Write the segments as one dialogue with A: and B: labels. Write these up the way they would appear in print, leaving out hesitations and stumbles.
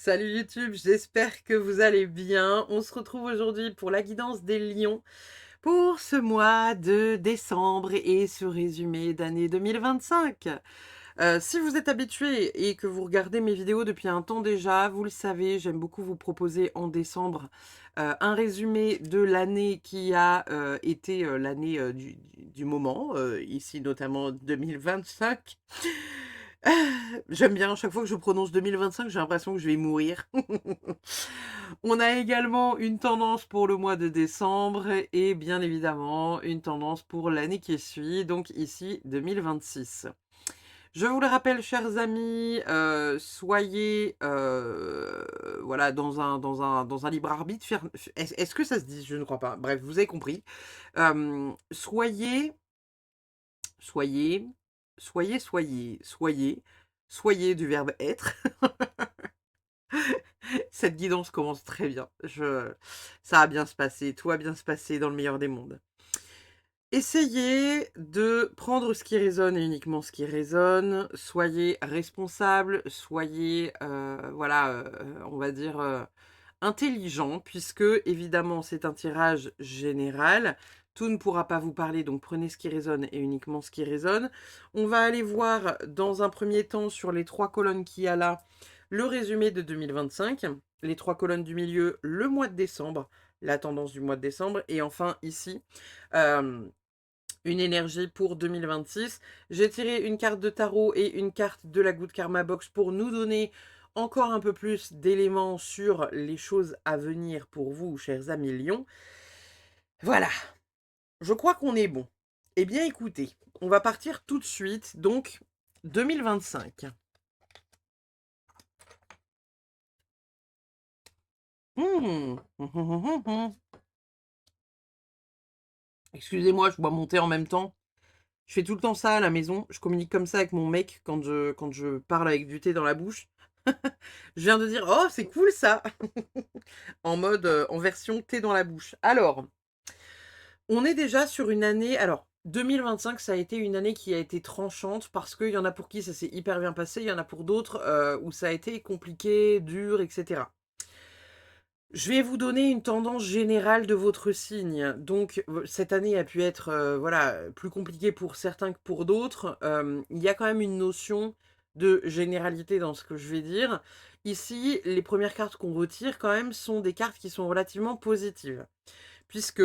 A: Salut YouTube, j'espère que vous allez bien. On se retrouve aujourd'hui pour la guidance des lions pour ce mois de décembre et ce résumé d'année 2025. Si vous êtes habitué et que vous regardez mes vidéos depuis un temps déjà, vous le savez, j'aime beaucoup vous proposer en décembre un résumé de l'année qui a été l'année du moment, ici notamment 2025. J'aime bien, chaque fois que je prononce 2025, j'ai l'impression que je vais mourir. On a également une tendance pour le mois de décembre et bien évidemment une tendance pour l'année qui suit, donc ici 2026. Je vous le rappelle, chers amis, soyez voilà, dans un libre arbitre. Est-ce que ça se dit? Je ne crois pas. Bref, vous avez compris. Soyez, soyez, soyez du verbe être. Cette guidance commence très bien. Ça va bien se passer, tout va bien se passer dans le meilleur des mondes. Essayez de prendre ce qui résonne et uniquement ce qui résonne. Soyez responsable, soyez, voilà, on va dire, intelligent, puisque évidemment c'est un tirage général. Tout ne pourra pas vous parler, donc prenez ce qui résonne et uniquement ce qui résonne. On va aller voir dans un premier temps sur les 3 colonnes qu'il y a là, le résumé de 2025. Les 3 colonnes du milieu, le mois de décembre, la tendance du mois de décembre. Et enfin ici, une énergie pour 2026. J'ai tiré une carte de tarot et une carte de la Good Karma Box pour nous donner encore un peu plus d'éléments sur les choses à venir pour vous, chers amis lions. Voilà, je crois qu'on est bon. Eh bien écoutez, on va partir tout de suite, donc 2025. Excusez-moi, je bois mon thé en même temps. Je fais tout le temps ça à la maison. Je communique comme ça avec mon mec quand je parle avec du thé dans la bouche. Je viens de dire, oh, c'est cool ça, en mode, en version thé dans la bouche. Alors, on est déjà sur une année. Alors, 2025, ça a été une année qui a été tranchante parce qu'il y en a pour qui ça s'est hyper bien passé, il y en a pour d'autres où ça a été compliqué, dur, etc. Je vais vous donner une tendance générale de votre signe. Donc, cette année a pu être voilà, plus compliquée pour certains que pour d'autres. Il y a quand même une notion de généralité dans ce que je vais dire. Ici, les premières cartes qu'on retire quand même sont des cartes qui sont relativement positives. Puisque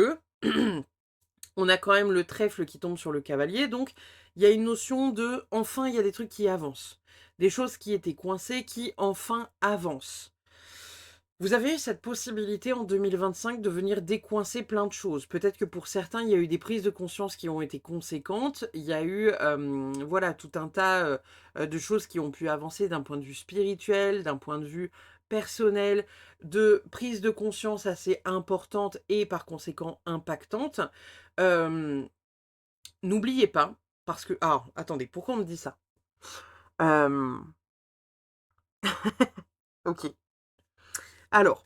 A: on a quand même le trèfle qui tombe sur le cavalier. Donc, il y a une notion de enfin, il y a des trucs qui avancent. Des choses qui étaient coincées qui enfin avancent. Vous avez eu cette possibilité en 2025 de venir décoincer plein de choses. Peut-être que pour certains, il y a eu des prises de conscience qui ont été conséquentes. Il y a eu voilà, tout un tas de choses qui ont pu avancer d'un point de vue spirituel, d'un point de vue personnel, de prises de conscience assez importantes et par conséquent impactantes. Euh, N'oubliez pas, parce que... Ah, attendez, pourquoi on me dit ça? Euh, Ok. Alors,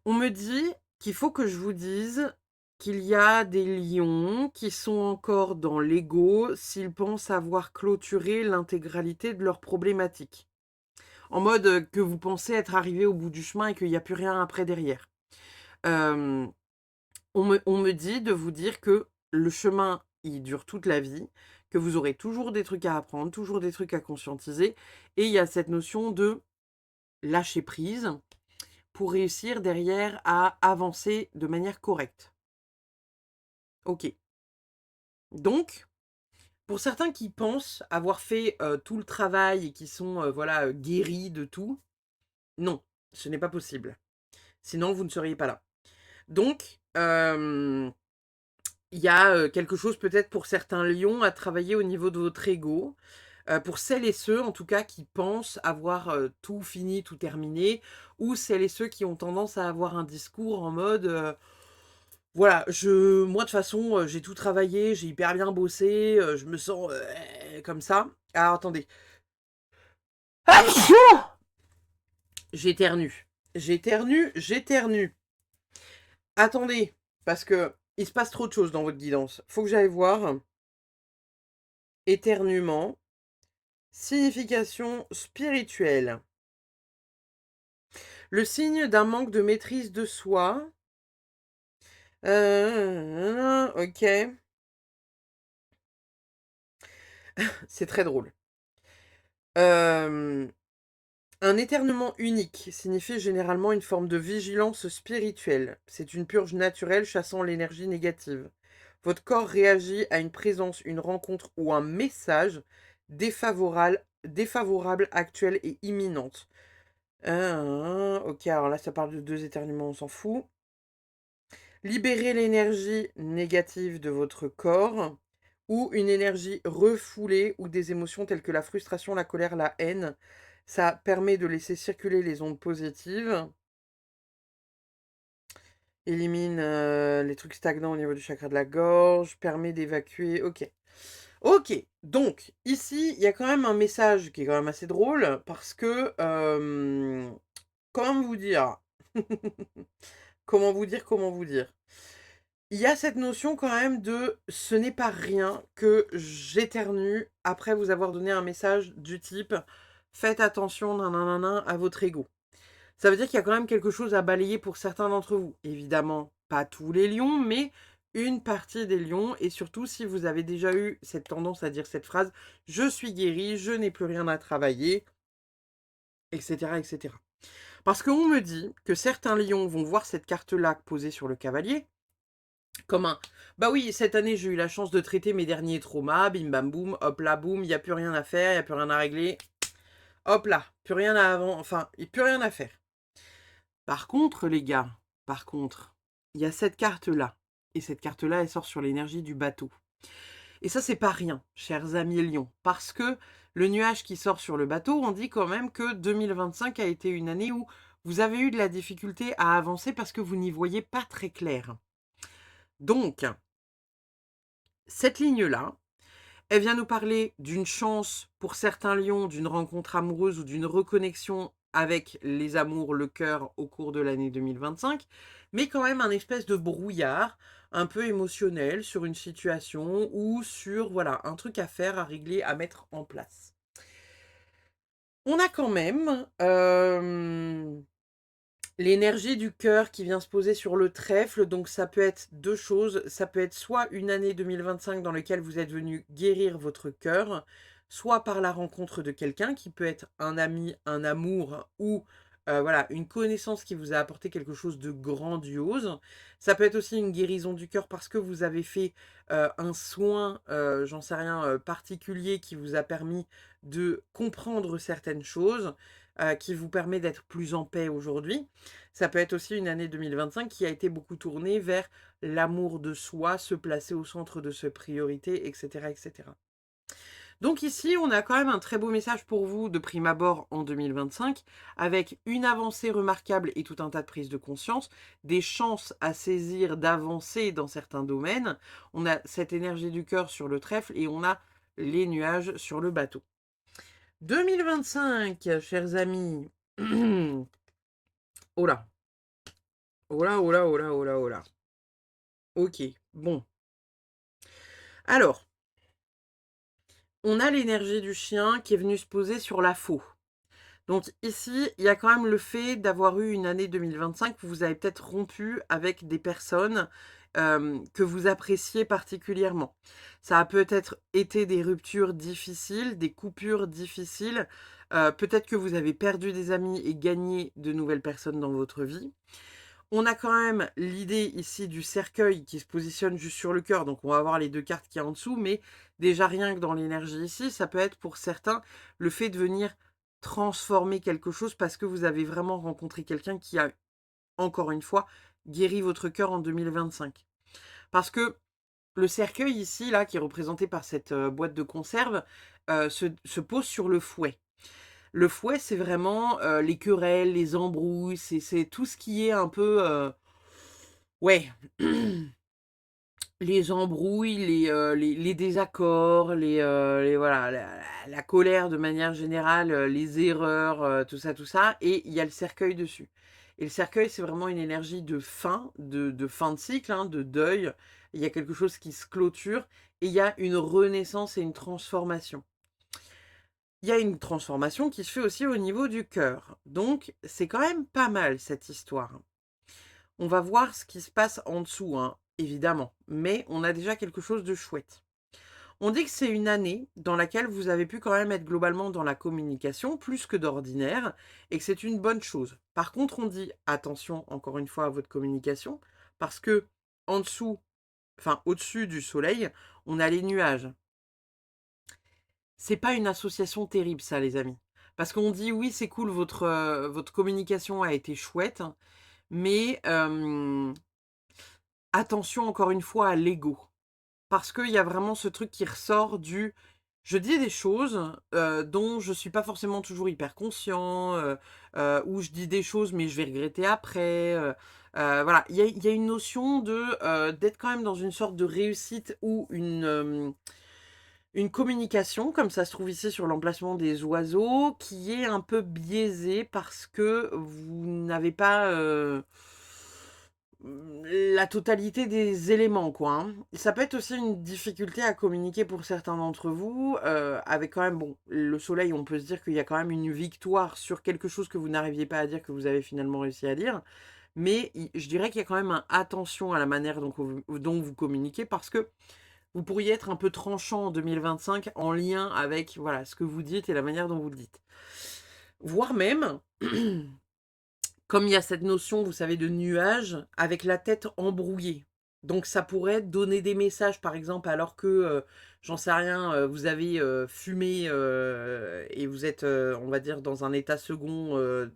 A: on me dit qu'il faut que je vous dise qu'il y a des lions qui sont encore dans l'ego s'ils pensent avoir clôturé l'intégralité de leurs problématiques. En mode que vous pensez être arrivé au bout du chemin et qu'il n'y a plus rien après derrière. Euh, on me dit de vous dire que le chemin, il dure toute la vie, que vous aurez toujours des trucs à apprendre, toujours des trucs à conscientiser. Et il y a cette notion de lâcher prise pour réussir derrière à avancer de manière correcte. Ok. Donc, pour certains qui pensent avoir fait tout le travail et qui sont voilà, guéris de tout, non, ce n'est pas possible. Sinon, vous ne seriez pas là. Donc, il y a quelque chose peut-être pour certains lions à travailler au niveau de votre ego. Pour celles et ceux, en tout cas, qui pensent avoir tout fini, tout terminé, ou celles et ceux qui ont tendance à avoir un discours en mode voilà, moi de toute façon, j'ai tout travaillé, j'ai hyper bien bossé, je me sens comme ça. Alors attendez. J'éternue. J'éternue. Attendez, parce que il se passe trop de choses dans votre guidance. Faut que j'aille voir. Éternuement. Signification spirituelle. Le signe d'un manque de maîtrise de soi. OK. C'est très drôle. Hem, un éternuement unique signifie généralement une forme de vigilance spirituelle. C'est une purge naturelle chassant l'énergie négative. Votre corps réagit à une présence, une rencontre ou un message défavorable actuelle et imminente. OK, alors là, ça parle de 2 éternuements, on s'en fout. Libérer l'énergie négative de votre corps ou une énergie refoulée ou des émotions telles que la frustration, la colère, la haine. Ça permet de laisser circuler les ondes positives. Élimine, les trucs stagnants au niveau du chakra de la gorge, permet d'évacuer. OK. OK, donc ici, il y a quand même un message qui est quand même assez drôle parce que, comment vous dire? Comment vous dire? Comment vous dire? Il y a cette notion quand même de ce n'est pas rien que j'éternue après vous avoir donné un message du type faites attention nananana, à votre ego. Ça veut dire qu'il y a quand même quelque chose à balayer pour certains d'entre vous. Évidemment, pas tous les lions, mais une partie des lions. Et surtout, si vous avez déjà eu cette tendance à dire cette phrase je suis guéri, je n'ai plus rien à travailler, etc. etc. Parce qu'on me dit que certains lions vont voir cette carte-là posée sur le cavalier comme un bah oui, cette année, j'ai eu la chance de traiter mes derniers traumas, bim bam boum, hop là, boum, il y a plus rien à faire, il y a plus rien à régler. Hop là, plus rien à avant enfin, il y a plus rien à faire. Par contre, les gars, par contre, il y a cette carte-là et cette carte-là, elle sort sur l'énergie du bateau. Et ça, c'est pas rien, chers amis lions, parce que le nuage qui sort sur le bateau, on dit quand même que 2025 a été une année où vous avez eu de la difficulté à avancer parce que vous n'y voyez pas très clair. Donc, cette ligne-là, elle vient nous parler d'une chance pour certains lions, d'une rencontre amoureuse ou d'une reconnexion avec les amours, le cœur au cours de l'année 2025, mais quand même un espèce de brouillard un peu émotionnel sur une situation ou sur voilà un truc à faire, à régler, à mettre en place. On a quand même l'énergie du cœur qui vient se poser sur le trèfle, donc ça peut être 2 choses. Ça peut être soit une année 2025 dans laquelle vous êtes venu guérir votre cœur, soit par la rencontre de quelqu'un qui peut être un ami, un amour ou, voilà, une connaissance qui vous a apporté quelque chose de grandiose. Ça peut être aussi une guérison du cœur parce que vous avez fait, un soin, j'en sais rien, particulier qui vous a permis de comprendre certaines choses, qui vous permet d'être plus en paix aujourd'hui. Ça peut être aussi une année 2025 qui a été beaucoup tournée vers l'amour de soi, se placer au centre de ses priorités, etc., etc. Donc ici, on a quand même un très beau message pour vous de prime abord en 2025, avec une avancée remarquable et tout un tas de prises de conscience, des chances à saisir d'avancer dans certains domaines. On a cette énergie du cœur sur le trèfle et on a les nuages sur le bateau. 2025, chers amis. Oh là. Oh là, oh là, oh là, oh là, oh là. OK, bon. Alors, on a l'énergie du chien qui est venu se poser sur la faux. Donc ici, il y a quand même le fait d'avoir eu une année 2025 où vous avez peut-être rompu avec des personnes, que vous appréciez particulièrement. Ça a peut-être été des ruptures difficiles, des coupures difficiles, peut-être que vous avez perdu des amis et gagné de nouvelles personnes dans votre vie. On a quand même l'idée ici du cercueil qui se positionne juste sur le cœur, donc on va avoir les 2 cartes qu'il y a en dessous, mais déjà rien que dans l'énergie ici, ça peut être pour certains le fait de venir transformer quelque chose parce que vous avez vraiment rencontré quelqu'un qui a, encore une fois, guéri votre cœur en 2025. Parce que le cercueil ici, là, qui est représenté par cette, boîte de conserve, se pose sur le fouet. Le fouet, c'est vraiment, les querelles, les embrouilles, c'est tout ce qui est un peu, ouais, les embrouilles, les désaccords, les voilà, la colère de manière générale, les erreurs, tout ça et il y a le cercueil dessus et le cercueil, c'est vraiment une énergie de fin de cycle, hein, de deuil. Il y a quelque chose qui se clôture et il y a une renaissance et une transformation. Il y a une transformation qui se fait aussi au niveau du cœur. Donc, c'est quand même pas mal cette histoire. On va voir ce qui se passe en dessous, hein, évidemment, mais on a déjà quelque chose de chouette. On dit que c'est une année dans laquelle vous avez pu quand même être globalement dans la communication plus que d'ordinaire et que c'est une bonne chose. Par contre, on dit attention encore une fois à votre communication parce que en dessous, enfin au-dessus du soleil, on a les nuages. C'est pas une association terrible ça les amis. Parce qu'on dit oui, c'est cool, votre communication a été chouette, mais attention encore une fois à l'ego. Parce qu'il y a vraiment ce truc qui ressort du je dis des choses, dont je suis pas forcément toujours hyper conscient, ou je dis des choses mais je vais regretter après, voilà. Il y a une notion de, d'être quand même dans une sorte de réussite ou une communication, comme ça se trouve ici sur l'emplacement des oiseaux, qui est un peu biaisée parce que vous n'avez pas, la totalité des éléments, quoi, hein. Ça peut être aussi une difficulté à communiquer pour certains d'entre vous, avec quand même, bon, le soleil, on peut se dire qu'il y a quand même une victoire sur quelque chose que vous n'arriviez pas à dire, que vous avez finalement réussi à dire. Mais je dirais qu'il y a quand même un attention à la manière dont vous communiquez parce que vous pourriez être un peu tranchant en 2025 en lien avec voilà, ce que vous dites et la manière dont vous le dites. Voire même, comme il y a cette notion, vous savez, de nuage, avec la tête embrouillée. Donc ça pourrait donner des messages, par exemple, alors que, j'en sais rien, vous avez fumé et vous êtes, on va dire, dans un état second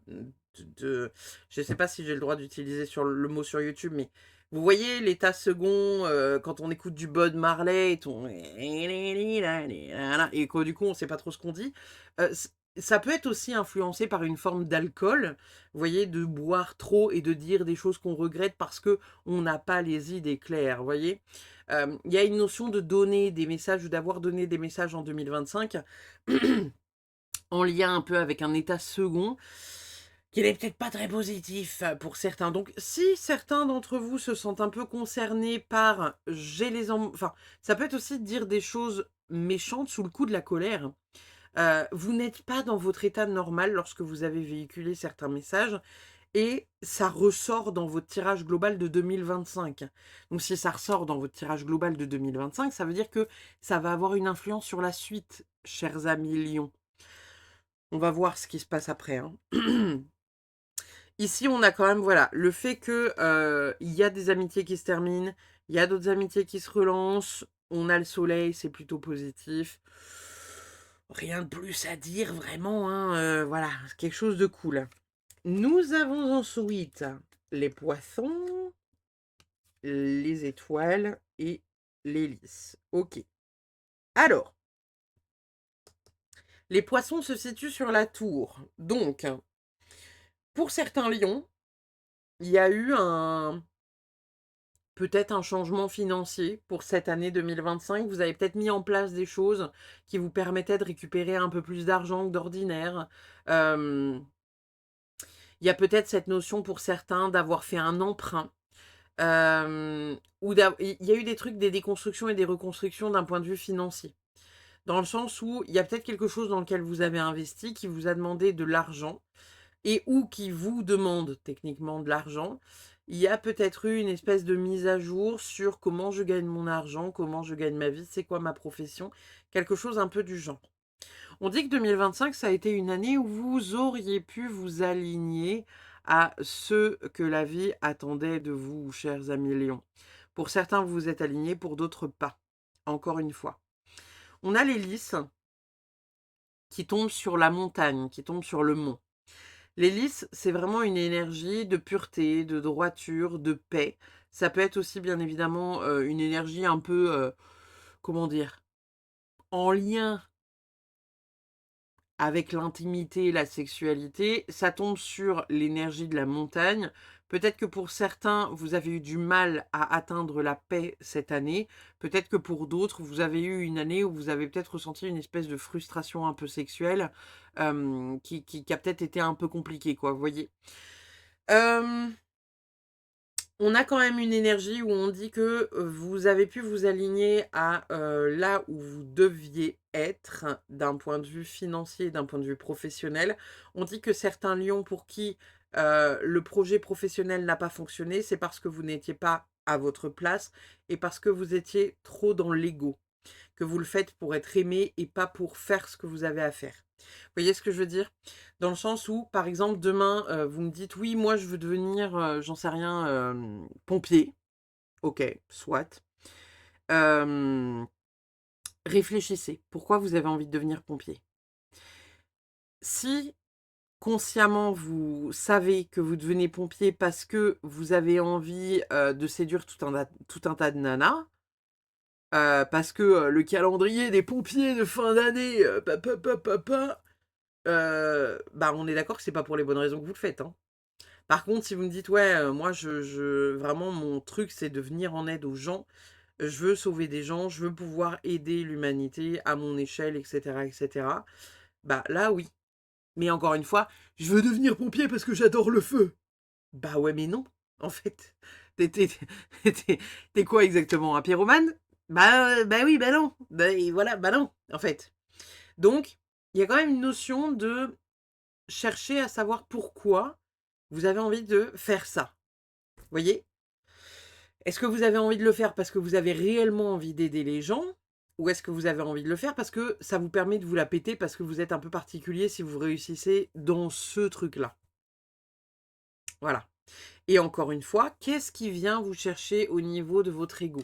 A: je ne sais pas si j'ai le droit d'utiliser le mot sur YouTube, mais vous voyez l'état second quand on écoute du Bob Marley et ton et que du coup on ne sait pas trop ce qu'on dit. Ça peut être aussi influencé par une forme d'alcool, vous voyez, de boire trop et de dire des choses qu'on regrette parce que on n'a pas les idées claires, vous voyez. Il y a une notion de donner des messages ou d'avoir donné des messages en 2025 en lien un peu avec un état second qui n'est peut-être pas très positif pour certains. Donc, si certains d'entre vous se sentent un peu concernés par enfin, ça peut être aussi de dire des choses méchantes sous le coup de la colère. Vous n'êtes pas dans votre état normal lorsque vous avez véhiculé certains messages et ça ressort dans votre tirage global de 2025. Donc si ça ressort dans votre tirage global de 2025, ça veut dire que ça va avoir une influence sur la suite, chers amis lions. On va voir ce qui se passe après, hein. Ici, on a quand même, voilà, le fait que il y a des amitiés qui se terminent, il y a d'autres amitiés qui se relancent, on a le soleil, c'est plutôt positif. Rien de plus à dire vraiment, hein, voilà, c'est quelque chose de cool. Nous avons ensuite les poissons, les étoiles et les lys. Ok. Alors, les poissons se situent sur la tour. Donc, pour certains lions, il y a eu peut-être un changement financier pour cette année 2025. Vous avez peut-être mis en place des choses qui vous permettaient de récupérer un peu plus d'argent que d'ordinaire. Il y a peut-être cette notion pour certains d'avoir fait un emprunt. Il y a eu des trucs, des déconstructions et des reconstructions d'un point de vue financier. Dans le sens où il y a peut-être quelque chose dans lequel vous avez investi qui vous a demandé de l'argent et ou qui vous demande techniquement de l'argent. Il y a peut-être eu une espèce de mise à jour sur comment je gagne mon argent, comment je gagne ma vie, c'est quoi ma profession, quelque chose un peu du genre. On dit que 2025, ça a été une année où vous auriez pu vous aligner à ce que la vie attendait de vous, chers amis lions. Pour certains, vous vous êtes alignés, pour d'autres pas. Encore une fois. On a les lys qui tombent sur la montagne, qui tombent sur le mont. Les lys, c'est vraiment une énergie de pureté, de droiture, de paix. Ça peut être aussi, bien évidemment, une énergie un peu, comment dire, en lien avec l'intimité et la sexualité. Ça tombe sur l'énergie de la montagne. Peut-être que pour certains, vous avez eu du mal à atteindre la paix cette année. Peut-être que pour d'autres, vous avez eu une année où vous avez peut-être ressenti une espèce de frustration un peu sexuelle qui a peut-être été un peu compliquée, quoi, vous voyez. On a quand même une énergie où on dit que, vous avez pu vous aligner à, là où vous deviez être d'un point de vue financier, d'un point de vue professionnel. On dit que certains lions pour qui, le projet professionnel n'a pas fonctionné, c'est parce que vous n'étiez pas à votre place et parce que vous étiez trop dans l'ego. Que vous le faites pour être aimé et pas pour faire ce que vous avez à faire. Vous voyez ce que je veux dire? Dans le sens où, par exemple, demain, vous me dites: «Oui, moi, je veux devenir, j'en sais rien, pompier». OK, soit. Hem, Réfléchissez. Pourquoi vous avez envie de devenir pompier? Si consciemment, vous savez que vous devenez pompier parce que vous avez envie, de séduire tout un tas de nanas, parce que, le calendrier des pompiers de fin d'année, bah, on est d'accord que c'est pas pour les bonnes raisons que vous le faites, hein. Par contre, si vous me dites: «Ouais, moi je vraiment mon truc c'est de venir en aide aux gens, je veux sauver des gens, je veux pouvoir aider l'humanité à mon échelle et cetera», bah, là oui. Mais encore une fois: «Je veux devenir pompier parce que j'adore le feu». Bah, ouais, mais non, en fait. Tu es quoi exactement? Un pyromane? Bah oui, bah non. Bah et voilà, bah non, en fait. Donc, il y a quand même une notion de chercher à savoir pourquoi vous avez envie de faire ça. Vous voyez? Est-ce que vous avez envie de le faire parce que vous avez réellement envie d'aider les gens? Ou est-ce que vous avez envie de le faire parce que ça vous permet de vous la péter parce que vous êtes un peu particulier si vous réussissez dans ce truc-là? Voilà. Et encore une fois, qu'est-ce qui vient vous chercher au niveau de votre ego?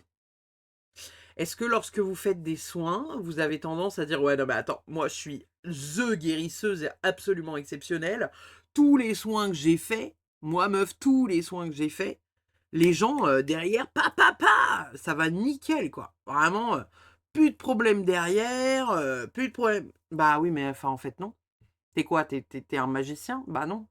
A: Est-ce que lorsque vous faites des soins, vous avez tendance à dire: «Ouais, non mais attends, moi je suis the guérisseuse absolument exceptionnelle. Tous les soins que j'ai faits, moi meuf, tous les soins que j'ai faits, les gens, derrière, ça va nickel quoi. Vraiment, plus de problème derrière, plus de problème». Bah oui, mais enfin en fait non. Tu quoi? Tu es un magicien? Bah non.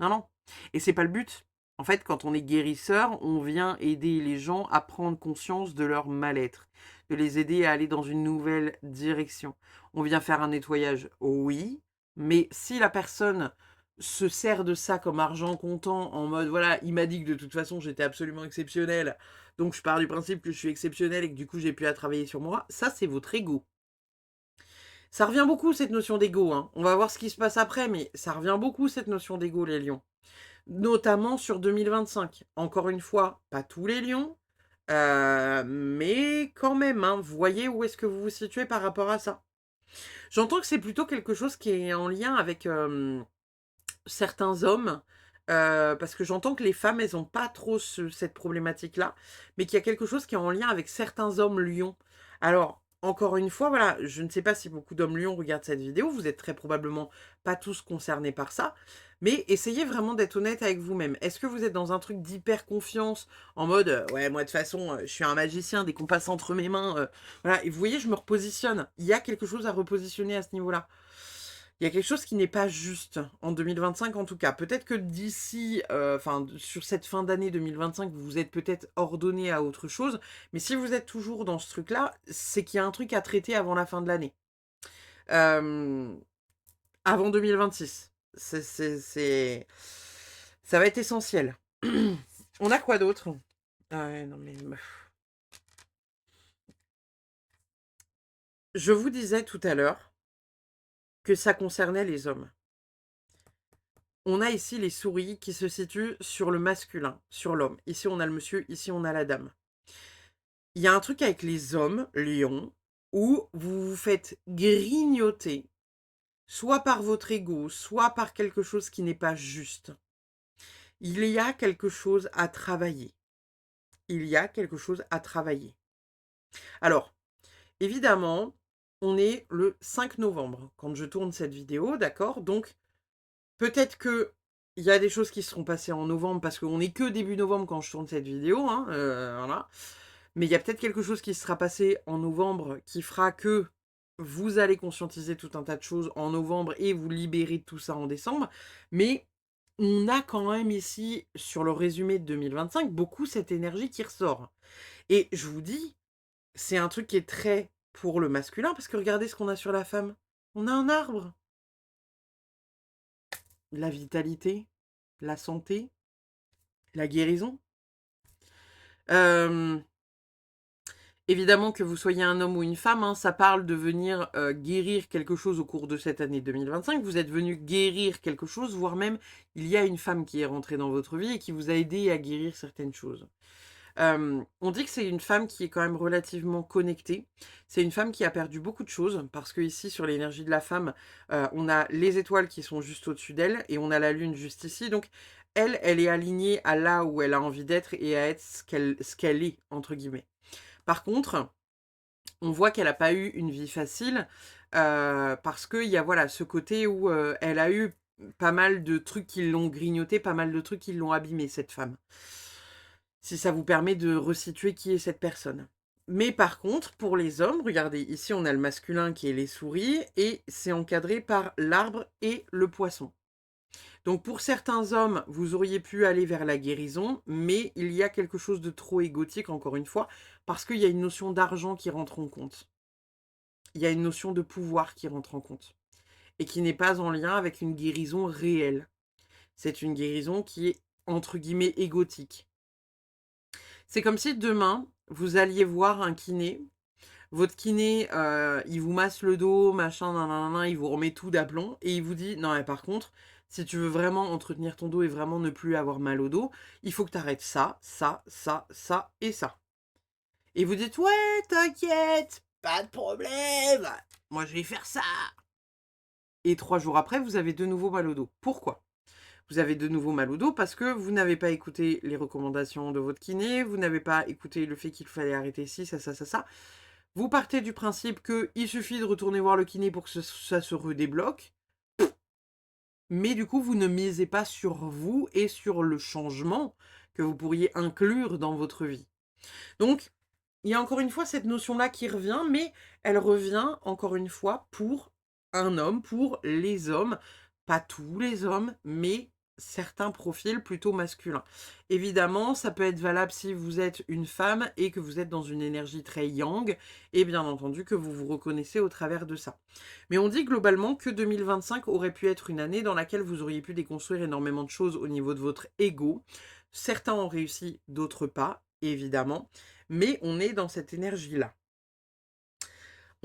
A: Non, non. Et c'est pas le but. En fait, quand on est guérisseur, on vient aider les gens à prendre conscience de leur mal-être, de les aider à aller dans une nouvelle direction. On vient faire un nettoyage, oui, mais si la personne se sert de ça comme argent comptant, en mode voilà, il m'a dit que de toute façon j'étais absolument exceptionnel, donc je pars du principe que je suis exceptionnel et que du coup j'ai plus à travailler sur moi, ça c'est votre ego. Ça revient beaucoup cette notion d'ego, hein. On va voir ce qui se passe après, mais ça revient beaucoup cette notion d'ego, les lions. Notamment sur 2025. Encore une fois, pas tous les lions, mais quand même, hein, vous voyez où est-ce que vous vous situez par rapport à ça? J'entends que c'est plutôt quelque chose qui est en lien avec, certains hommes, parce que j'entends que les femmes, elles ont pas trop cette problématique-là, mais qu'il y a quelque chose qui est en lien avec certains hommes lions. Alors, encore une fois, voilà, je ne sais pas si beaucoup d'hommes lions regardent cette vidéo, vous êtes très probablement pas tous concernés par ça, mais essayez vraiment d'être honnête avec vous-même. Est-ce que vous êtes dans un truc d'hyper confiance, en mode, «Ouais, moi de toute façon, je suis un magicien, dès qu'on passe entre mes mains, voilà», et vous voyez, je me repositionne. Il y a quelque chose à repositionner à ce niveau-là. Il y a quelque chose qui n'est pas juste, en 2025 en tout cas. Peut-être que d'ici, enfin, sur cette fin d'année 2025, vous vous êtes peut-être ordonné à autre chose, mais si vous êtes toujours dans ce truc-là, c'est qu'il y a un truc à traiter avant la fin de l'année. Hem, Avant 2026. Ça va être essentiel. On a quoi d'autre? Ah ouais, non mais je vous disais tout à l'heure que ça concernait les hommes. On a ici les souris qui se situent sur le masculin, sur l'homme. Ici, on a le monsieur, ici, on a la dame. Il y a un truc avec les hommes, lions, où vous vous faites grignoter, soit par votre ego, soit par quelque chose qui n'est pas juste. Il y a quelque chose à travailler. Il y a quelque chose à travailler. Alors, évidemment, on est le 5 novembre quand je tourne cette vidéo, d'accord? Donc, peut-être que il y a des choses qui seront passées en novembre parce qu'on est que début novembre quand je tourne cette vidéo, hein, voilà. Mais il y a peut-être quelque chose qui sera passé en novembre qui fera que vous allez conscientiser tout un tas de choses en novembre et vous libérer de tout ça en décembre. Mais on a quand même ici, sur le résumé de 2025, beaucoup cette énergie qui ressort. Et je vous dis, c'est un truc qui est très pour le masculin parce que regardez ce qu'on a sur la femme. On a un arbre, la vitalité, la santé, la guérison. Hem, évidemment que vous soyez un homme ou une femme, hein, ça parle de venir, guérir quelque chose au cours de cette année 2025. Vous êtes venu guérir quelque chose, voire même il y a une femme qui est rentrée dans votre vie et qui vous a aidé à guérir certaines choses. On dit que c'est une femme qui est quand même relativement connectée. C'est une femme qui a perdu beaucoup de choses parce que ici sur l'énergie de la femme, on a les étoiles qui sont juste au-dessus d'elle et on a la lune juste ici. Donc elle, elle est alignée à là où elle a envie d'être et à être ce qu'elle est entre guillemets. Par contre, on voit qu'elle a pas eu une vie facile, parce qu'il y a voilà ce côté où, elle a eu pas mal de trucs qui l'ont grignotée, pas mal de trucs qui l'ont abîmée cette femme. Si ça vous permet de resituer qui est cette personne. Mais par contre, pour les hommes, regardez, ici on a le masculin qui est les souris et c'est encadré par l'arbre et le poisson. Donc pour certains hommes, vous auriez pu aller vers la guérison, mais il y a quelque chose de trop égotique, encore une fois, parce qu'il y a une notion d'argent qui rentre en compte. Il y a une notion de pouvoir qui rentre en compte et qui n'est pas en lien avec une guérison réelle. C'est une guérison qui est entre guillemets égotique. C'est comme si demain, vous alliez voir un kiné. Votre kiné, il vous masse le dos, machin, nin nin nin, il vous remet tout d'aplomb et il vous dit: «Non mais par contre, si tu veux vraiment entretenir ton dos et vraiment ne plus avoir mal au dos, il faut que tu arrêtes ça, ça, ça, ça et ça». Et vous dites: «Ouais, t'inquiète, pas de problème, moi je vais faire ça». Et 3 jours après, vous avez de nouveau mal au dos. Pourquoi? Vous avez de nouveau mal au dos parce que vous n'avez pas écouté les recommandations de votre kiné, vous n'avez pas écouté le fait qu'il fallait arrêter ci, ça, ça, ça, ça. Vous partez du principe qu'il suffit de retourner voir le kiné pour que ça se redébloque, mais du coup, vous ne misez pas sur vous et sur le changement que vous pourriez inclure dans votre vie. Donc, il y a encore une fois cette notion-là qui revient, mais elle revient encore une fois pour un homme, pour les hommes, pas tous les hommes, mais certains profils plutôt masculins. Évidemment, ça peut être valable si vous êtes une femme et que vous êtes dans une énergie très yang, et bien entendu que vous vous reconnaissez au travers de ça. Mais on dit globalement que 2025 aurait pu être une année dans laquelle vous auriez pu déconstruire énormément de choses au niveau de votre ego. Certains ont réussi, d'autres pas, évidemment, mais on est dans cette énergie-là.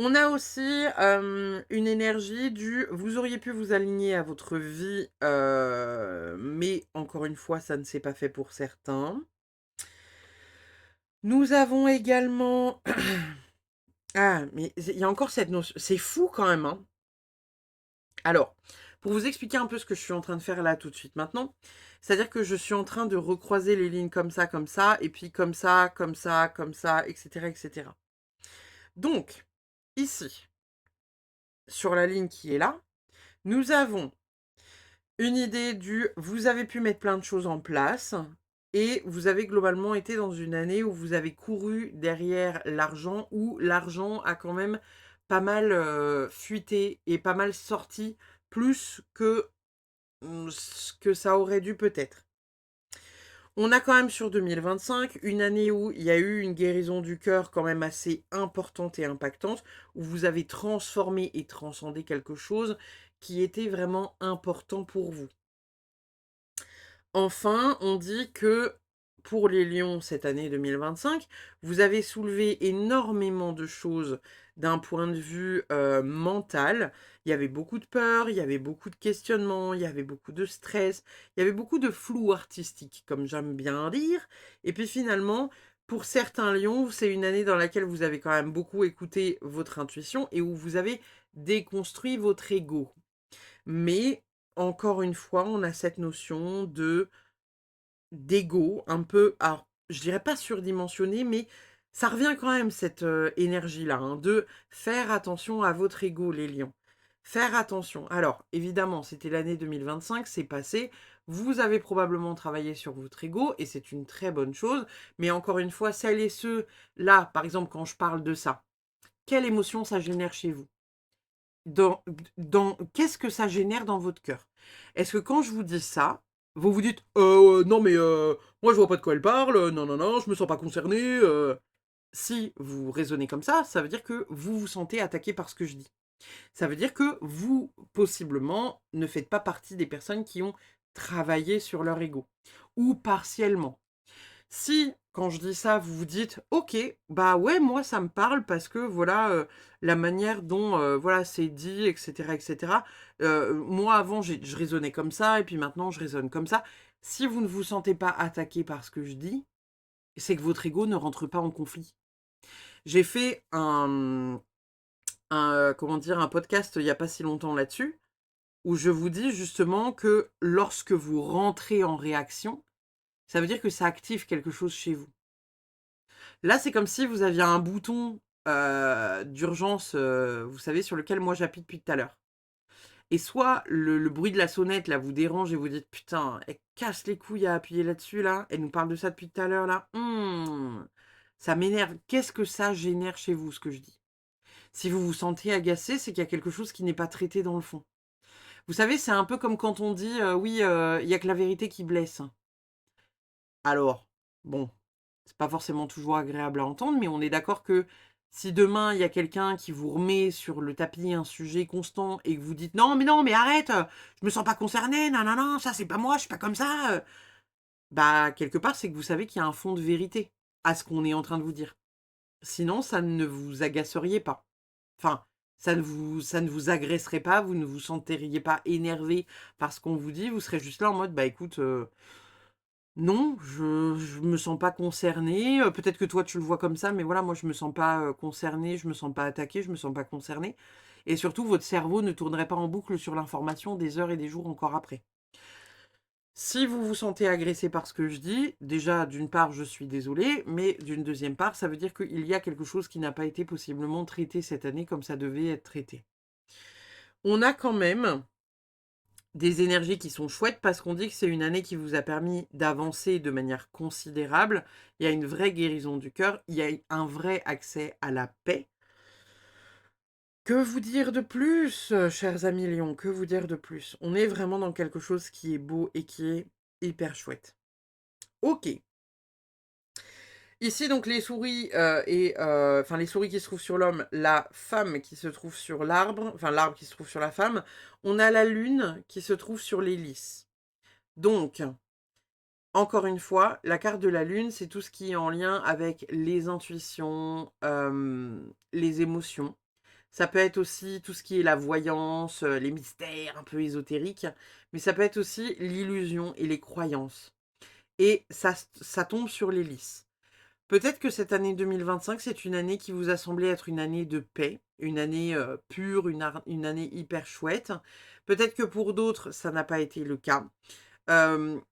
A: On a aussi, une énergie du vous auriez pu vous aligner à votre vie, mais encore une fois, ça ne s'est pas fait pour certains. Nous avons également ah, mais il y a encore cette notion c'est fou quand même, hein. Alors, pour vous expliquer un peu ce que je suis en train de faire là tout de suite maintenant, c'est-à-dire que je suis en train de recroiser les lignes comme ça, et puis comme ça, comme ça, comme ça, et cetera, et cetera. Donc, ici, sur la ligne qui est là, nous avons une idée du vous avez pu mettre plein de choses en place et vous avez globalement été dans une année où vous avez couru derrière l'argent, où l'argent a quand même pas mal fuité et pas mal sorti plus que ce que ça aurait dû peut-être. On a quand même sur 2025 une année où il y a eu une guérison du cœur quand même assez importante et impactante, où vous avez transformé et transcendé quelque chose qui était vraiment important pour vous. Enfin, on dit que pour les lions cette année 2025, vous avez soulevé énormément de choses d'un point de vue mental. Il y avait beaucoup de peur, il y avait beaucoup de questionnements, il y avait beaucoup de stress, il y avait beaucoup de flou artistique, comme j'aime bien dire. Et puis finalement, pour certains lions, c'est une année dans laquelle vous avez quand même beaucoup écouté votre intuition et où vous avez déconstruit votre ego. Mais encore une fois, on a cette notion de d'ego un peu, alors je dirais pas surdimensionné, mais ça revient quand même cette, énergie-là, hein, de faire attention à votre ego les lions. Faire attention. Alors évidemment, c'était l'année 2025, c'est passé. Vous avez probablement travaillé sur votre ego et c'est une très bonne chose, mais encore une fois, celles et ceux là, par exemple, quand je parle de ça, quelle émotion ça génère chez vous? Dans qu'est-ce que ça génère dans votre cœur? Est-ce que quand je vous dis ça, vous vous dites: non mais moi je vois pas de quoi elle parle, non, non, non, je me sens pas concerné, Si vous raisonnez comme ça veut dire que vous vous sentez attaqué par ce que je dis. Ça veut dire que vous, possiblement, ne faites pas partie des personnes qui ont travaillé sur leur ego ou partiellement. Si, quand je dis ça, vous vous dites: «OK, bah, ouais, moi ça me parle parce que voilà, la manière dont, voilà, c'est dit et cetera et cetera. Moi avant je raisonnais comme ça et puis maintenant je raisonne comme ça». Si vous ne vous sentez pas attaqué par ce que je dis, c'est que votre ego ne rentre pas en conflit. J'ai fait comment dire? Un podcast il y a pas si longtemps là-dessus, où je vous dis justement que lorsque vous rentrez en réaction, ça veut dire que ça active quelque chose chez vous. Là, c'est comme si vous aviez un bouton, d'urgence, vous savez, sur lequel moi j'appuie depuis tout à l'heure. Et soit le bruit de la sonnette là vous dérange et vous dites: «Putain, elle casse les couilles à appuyer là-dessus là, elle nous parle de ça depuis tout à l'heure là, ça m'énerve». Qu'est-ce que ça génère chez vous, ce que je dis? Si vous vous sentez agacé, c'est qu'il y a quelque chose qui n'est pas traité dans le fond. Vous savez, c'est un peu comme quand on dit, «Oui, il y a que la vérité qui blesse». Alors, bon, c'est pas forcément toujours agréable à entendre, mais on est d'accord que si demain il y a quelqu'un qui vous remet sur le tapis un sujet constant et que vous dites: non, mais arrête, je me sens pas concerné, non, non, non, ça c'est pas moi, je suis pas comme ça», bah, quelque part, c'est que vous savez qu'il y a un fond de vérité à ce qu'on est en train de vous dire. Sinon, ça ne vous agaceriez pas. Enfin, ça ne vous agresserait pas, vous ne vous sentiriez pas énervé par ce qu'on vous dit, vous serez juste là en mode: «Bah, écoute, non, je me sens pas concernée, peut-être que toi tu le vois comme ça, mais voilà, moi je me sens pas, concernée, je me sens pas attaquée, je me sens pas concernée et surtout votre cerveau ne tournerait pas en boucle sur l'information des heures et des jours encore après. Si vous vous sentez agressé par ce que je dis, déjà d'une part je suis désolée, mais d'une deuxième part, ça veut dire qu'il y a quelque chose qui n'a pas été possiblement traité cette année comme ça devait être traité. On a quand même des énergies qui sont chouettes parce qu'on dit que c'est une année qui vous a permis d'avancer de manière considérable. Il y a une vraie guérison du cœur, il y a un vrai accès à la paix. Que vous dire de plus, chers amis lions? Que vous dire de plus? On est vraiment dans quelque chose qui est beau et qui est hyper chouette. OK. Ici donc les souris, enfin les souris qui se trouvent sur l'homme, la femme qui se trouve sur l'arbre, enfin l'arbre qui se trouve sur la femme. On a la lune qui se trouve sur les lys. Donc encore une fois, la carte de la lune, c'est tout ce qui est en lien avec les intuitions, les émotions. Ça peut être aussi tout ce qui est la voyance, les mystères un peu ésotériques, mais ça peut être aussi l'illusion et les croyances et ça tombe sur les lys. Peut-être que cette année 2025, c'est une année qui vous a semblé être une année de paix, une année, pure, une année hyper chouette. Peut-être que pour d'autres, ça n'a pas été le cas. Hem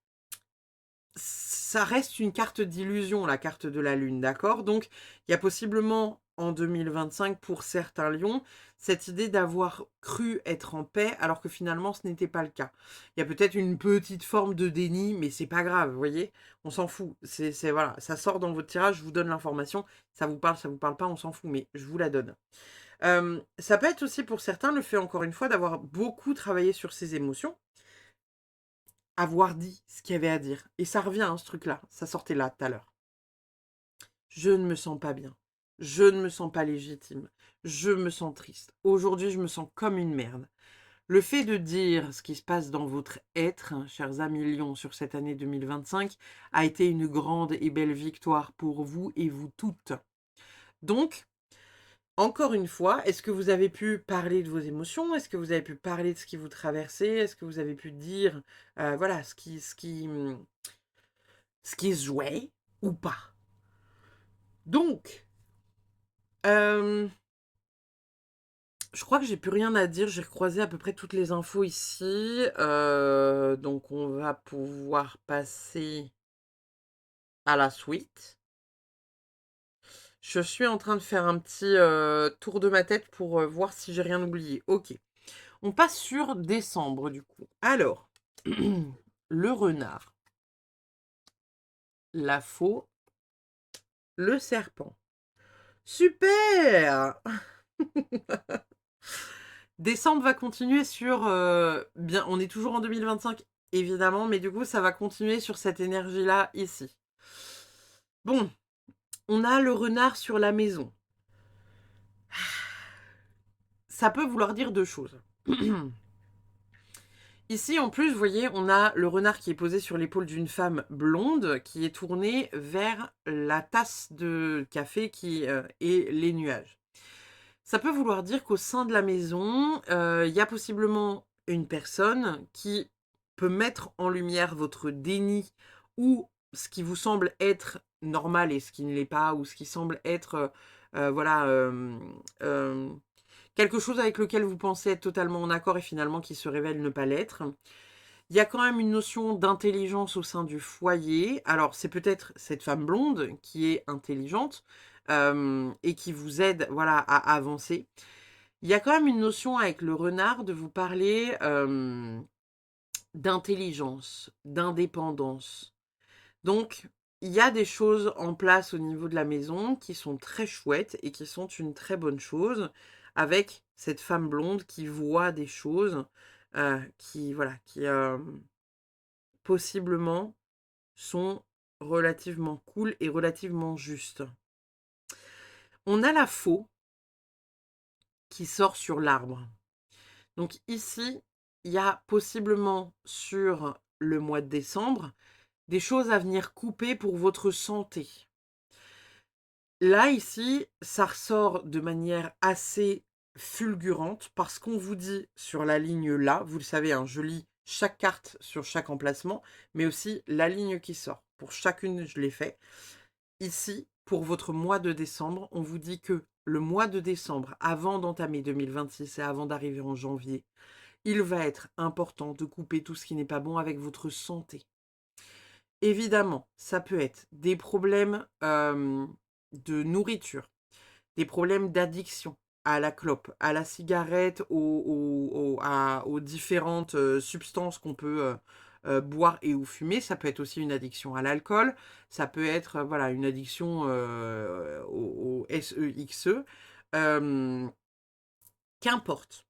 A: Ça reste une carte d'illusion, la carte de la lune, d'accord? Donc, il y a possiblement en 2025, pour certains lions, cette idée d'avoir cru être en paix, alors que finalement ce n'était pas le cas. Il y a peut-être une petite forme de déni, mais c'est pas grave, vous voyez? On s'en fout. C'est voilà, ça sort dans votre tirage, je vous donne l'information. Ça vous parle pas, on s'en fout, mais je vous la donne. Ça peut être aussi pour certains le fait, encore une fois, d'avoir beaucoup travaillé sur ses émotions. Avoir dit ce qu'il y avait à dire et ça revient, hein, ce truc-là, ça sortait là, tout à l'heure. Je ne me sens pas bien. Je ne me sens pas légitime. Je me sens triste. Aujourd'hui, je me sens comme une merde. Le fait de dire ce qui se passe dans votre être, hein, chers amis lions, sur cette année 2025, a été une grande et belle victoire pour vous et vous toutes. Donc, encore une fois, est-ce que vous avez pu parler de vos émotions? Est-ce que vous avez pu parler de ce qui vous traversait? Est-ce que vous avez pu dire, voilà, ce qui se jouait ou pas? Donc, hem, je crois que j'ai plus rien à dire. J'ai recroisé à peu près toutes les infos ici, donc on va pouvoir passer à la suite. Je suis en train de faire un petit, tour de ma tête pour, voir si j'ai rien oublié. OK. On passe sur décembre du coup. Alors, le renard, la faux, le serpent. Super! Décembre va continuer sur, bien on est toujours en 2025 évidemment, mais du coup ça va continuer sur cette énergie-là ici. Bon, on a le renard sur la maison. Ça peut vouloir dire 2 choses. Ici, en plus, vous voyez, on a le renard qui est posé sur l'épaule d'une femme blonde qui est tournée vers la tasse de café et les nuages. Ça peut vouloir dire qu'au sein de la maison, il y a possiblement une personne qui peut mettre en lumière votre déni ou ce qui vous semble être normal et ce qui ne l'est pas, ou ce qui semble être, voilà, quelque chose avec lequel vous pensez être totalement en accord et finalement qui se révèle ne pas l'être. Il y a quand même une notion d'intelligence au sein du foyer. Alors, c'est peut-être cette femme blonde qui est intelligente, et qui vous aide, voilà, à avancer. Il y a quand même une notion avec le renard de vous parler, d'intelligence, d'indépendance. Donc, il y a des choses en place au niveau de la maison qui sont très chouettes et qui sont une très bonne chose, avec cette femme blonde qui voit des choses, qui voilà, qui, possiblement sont relativement cool et relativement justes. On a la faux qui sort sur l'arbre. Donc ici, il y a possiblement sur le mois de décembre des choses à venir couper pour votre santé. Là, ici, ça ressort de manière assez fulgurante parce qu'on vous dit sur la ligne là, vous le savez, hein, je lis chaque carte sur chaque emplacement, mais aussi la ligne qui sort. Pour chacune, je l'ai fait. Ici, pour votre mois de décembre, on vous dit que le mois de décembre, avant d'entamer 2026 et avant d'arriver en janvier, il va être important de couper tout ce qui n'est pas bon avec votre santé. Évidemment, ça peut être des problèmes de nourriture, des problèmes d'addiction à la clope, à la cigarette, aux différentes substances qu'on peut boire et ou fumer. Ça peut être aussi une addiction à l'alcool. Ça peut être voilà, une addiction au SEXE. Qu'importe.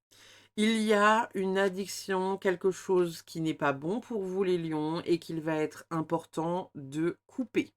A: Il y a une addiction, quelque chose qui n'est pas bon pour vous les lions et qu'il va être important de couper.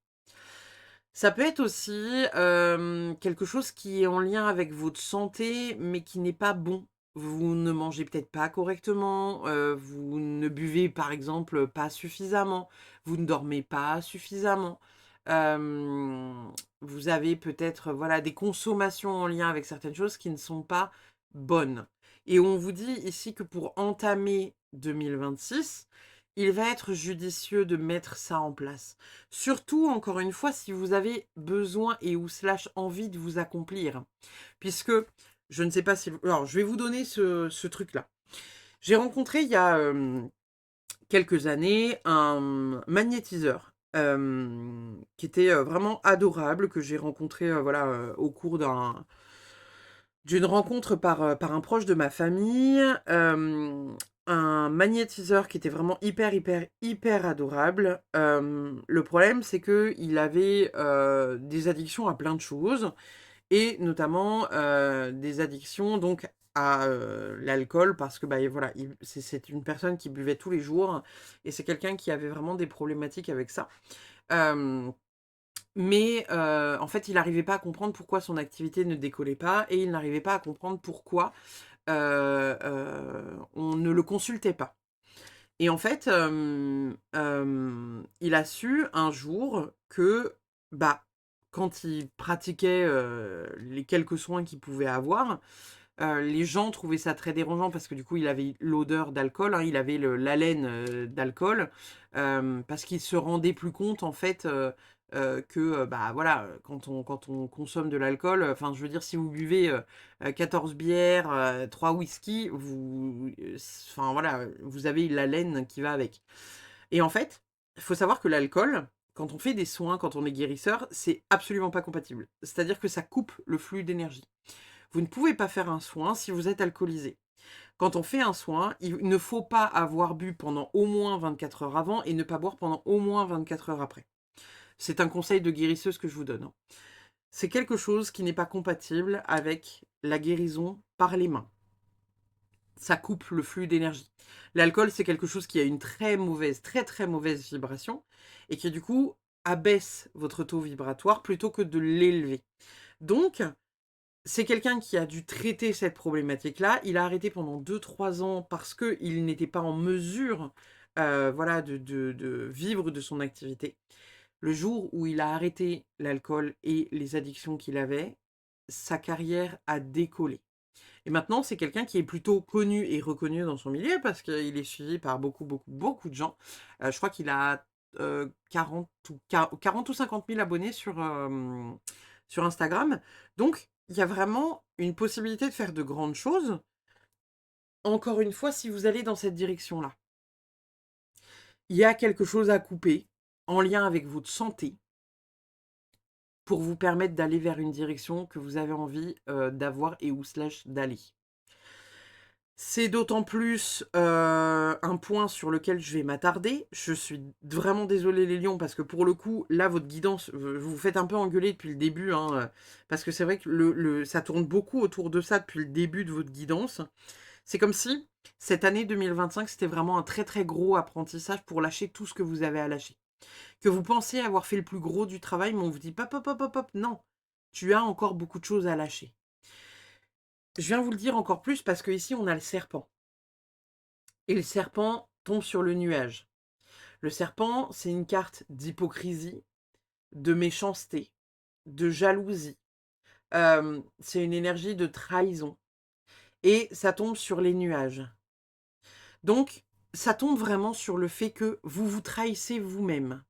A: Ça peut être aussi, quelque chose qui est en lien avec votre santé, mais qui n'est pas bon. Vous ne mangez peut-être pas correctement, vous ne buvez par exemple pas suffisamment, vous ne dormez pas suffisamment. Vous avez peut-être, voilà, des consommations en lien avec certaines choses qui ne sont pas bonnes. Et on vous dit ici que pour entamer 2026, il va être judicieux de mettre ça en place. Surtout, encore une fois, si vous avez besoin et ou slash envie de vous accomplir. Puisque, je ne sais pas si... Alors, je vais vous donner ce truc-là. J'ai rencontré il y a quelques années un magnétiseur qui était vraiment adorable, que j'ai rencontré voilà, au cours d'une rencontre par un proche de ma famille, un magnétiseur qui était vraiment hyper, hyper, hyper adorable. Le problème, c'est qu'il avait des addictions à plein de choses, et notamment des addictions donc à l'alcool, parce que bah, voilà, c'est une personne qui buvait tous les jours, et c'est quelqu'un qui avait vraiment des problématiques avec ça. Mais en fait, il n'arrivait pas à comprendre pourquoi son activité ne décollait pas, et il n'arrivait pas à comprendre pourquoi on ne le consultait pas. Et en fait, il a su un jour que, bah, quand il pratiquait, les quelques soins qu'il pouvait avoir, les gens trouvaient ça très dérangeant parce que du coup, il avait l'odeur d'alcool, hein, il avait l'haleine d'alcool, parce qu'il se rendait plus compte en fait que bah voilà, quand on consomme de l'alcool, enfin je veux dire, si vous buvez 14 bières, 3 whisky, enfin voilà, vous avez l'haleine qui va avec. Et en fait, il faut savoir que l'alcool, quand on fait des soins, quand on est guérisseur, c'est absolument pas compatible. C'est-à-dire que ça coupe le flux d'énergie. Vous ne pouvez pas faire un soin si vous êtes alcoolisé. Quand on fait un soin, il ne faut pas avoir bu pendant au moins 24 heures avant et ne pas boire pendant au moins 24 heures après. C'est un conseil de guérisseuse que je vous donne, hein. C'est quelque chose qui n'est pas compatible avec la guérison par les mains. Ça coupe le flux d'énergie. L'alcool, c'est quelque chose qui a une très mauvaise, très très mauvaise vibration, et qui du coup abaisse votre taux vibratoire plutôt que de l'élever. Donc, c'est quelqu'un qui a dû traiter cette problématique-là. Il a arrêté pendant 2-3 ans parce qu'il n'était pas en mesure, voilà, de vivre de son activité. Le jour où il a arrêté l'alcool et les addictions qu'il avait, sa carrière a décollé. Et maintenant, c'est quelqu'un qui est plutôt connu et reconnu dans son milieu parce qu'il est suivi par beaucoup, beaucoup, beaucoup de gens. Je crois qu'il a 40 ou 50 000 abonnés sur Instagram. Donc, il y a vraiment une possibilité de faire de grandes choses. Encore une fois, si vous allez dans cette direction-là, il y a quelque chose à couper en lien avec votre santé pour vous permettre d'aller vers une direction que vous avez envie d'avoir et ou slash d'aller. C'est d'autant plus un point sur lequel je vais m'attarder. Je suis vraiment désolée les lions parce que pour le coup, là, votre guidance, vous vous faites un peu engueuler depuis le début, hein, parce que c'est vrai que ça tourne beaucoup autour de ça depuis le début de votre guidance. C'est comme si cette année 2025, c'était vraiment un très très gros apprentissage pour lâcher tout ce que vous avez à lâcher. Que vous pensez avoir fait le plus gros du travail, mais on vous dit pop, pop, pop, pop, pop, non, tu as encore beaucoup de choses à lâcher. Je viens vous le dire encore plus parce que ici on a le serpent. Et le serpent tombe sur le nuage. Le serpent, c'est une carte d'hypocrisie, de méchanceté, de jalousie. C'est une énergie de trahison. Et ça tombe sur les nuages. Donc, ça tombe vraiment sur le fait que vous vous trahissez vous-même.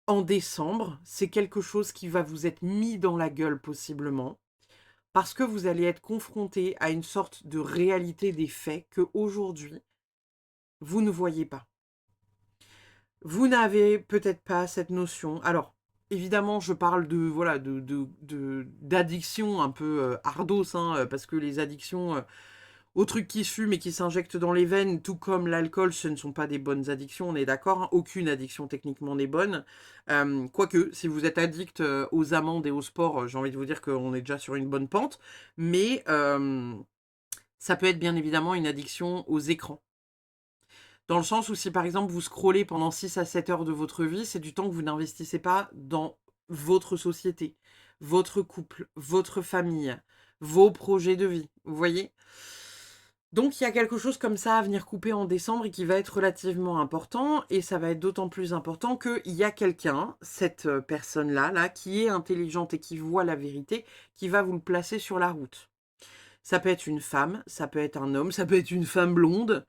A: En décembre, c'est quelque chose qui va vous être mis dans la gueule possiblement, parce que vous allez être confronté à une sorte de réalité des faits que aujourd'hui vous ne voyez pas. Vous n'avez peut-être pas cette notion. Alors, évidemment, je parle de voilà d'addiction un peu ardos, hein, parce que les addictions aux trucs qui se fument et qui s'injectent dans les veines, tout comme l'alcool, ce ne sont pas des bonnes addictions, on est d'accord, hein. Aucune addiction techniquement n'est bonne. Quoique, si vous êtes addict aux amandes et au sport, j'ai envie de vous dire qu'on est déjà sur une bonne pente. Mais ça peut être bien évidemment une addiction aux écrans. Dans le sens où si par exemple vous scrollez pendant 6 à 7 heures de votre vie, c'est du temps que vous n'investissez pas dans votre société, votre couple, votre famille, vos projets de vie. Vous voyez? Donc il y a quelque chose comme ça à venir couper en décembre et qui va être relativement important. Et ça va être d'autant plus important qu'il y a quelqu'un, cette personne-là, là, qui est intelligente et qui voit la vérité, qui va vous le placer sur la route. Ça peut être une femme, ça peut être un homme, ça peut être une femme blonde,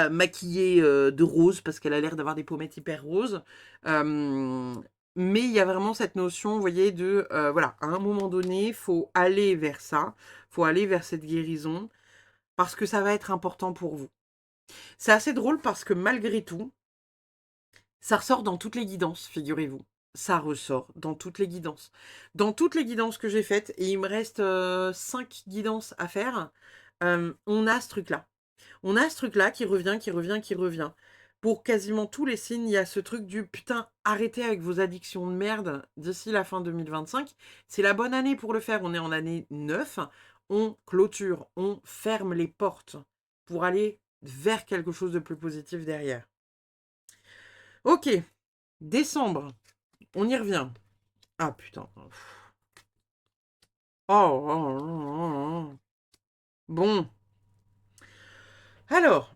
A: maquillée de rose parce qu'elle a l'air d'avoir des pommettes hyper roses. Mais il y a vraiment cette notion, vous voyez, de voilà, à un moment donné, il faut aller vers ça, il faut aller vers cette guérison parce que ça va être important pour vous. C'est assez drôle parce que malgré tout, ça ressort dans toutes les guidances, figurez-vous. Ça ressort dans toutes les guidances. Dans toutes les guidances que j'ai faites, et il me reste 5 guidances à faire, on a ce truc-là. On a ce truc-là qui revient, qui revient, qui revient. Pour quasiment tous les signes, il y a ce truc du putain, arrêtez avec vos addictions de merde d'ici la fin 2025. C'est la bonne année pour le faire. On est en année 9. On clôture, on ferme les portes pour aller vers quelque chose de plus positif derrière. Ok, décembre, on y revient. Ah putain. Oh. Bon. Alors,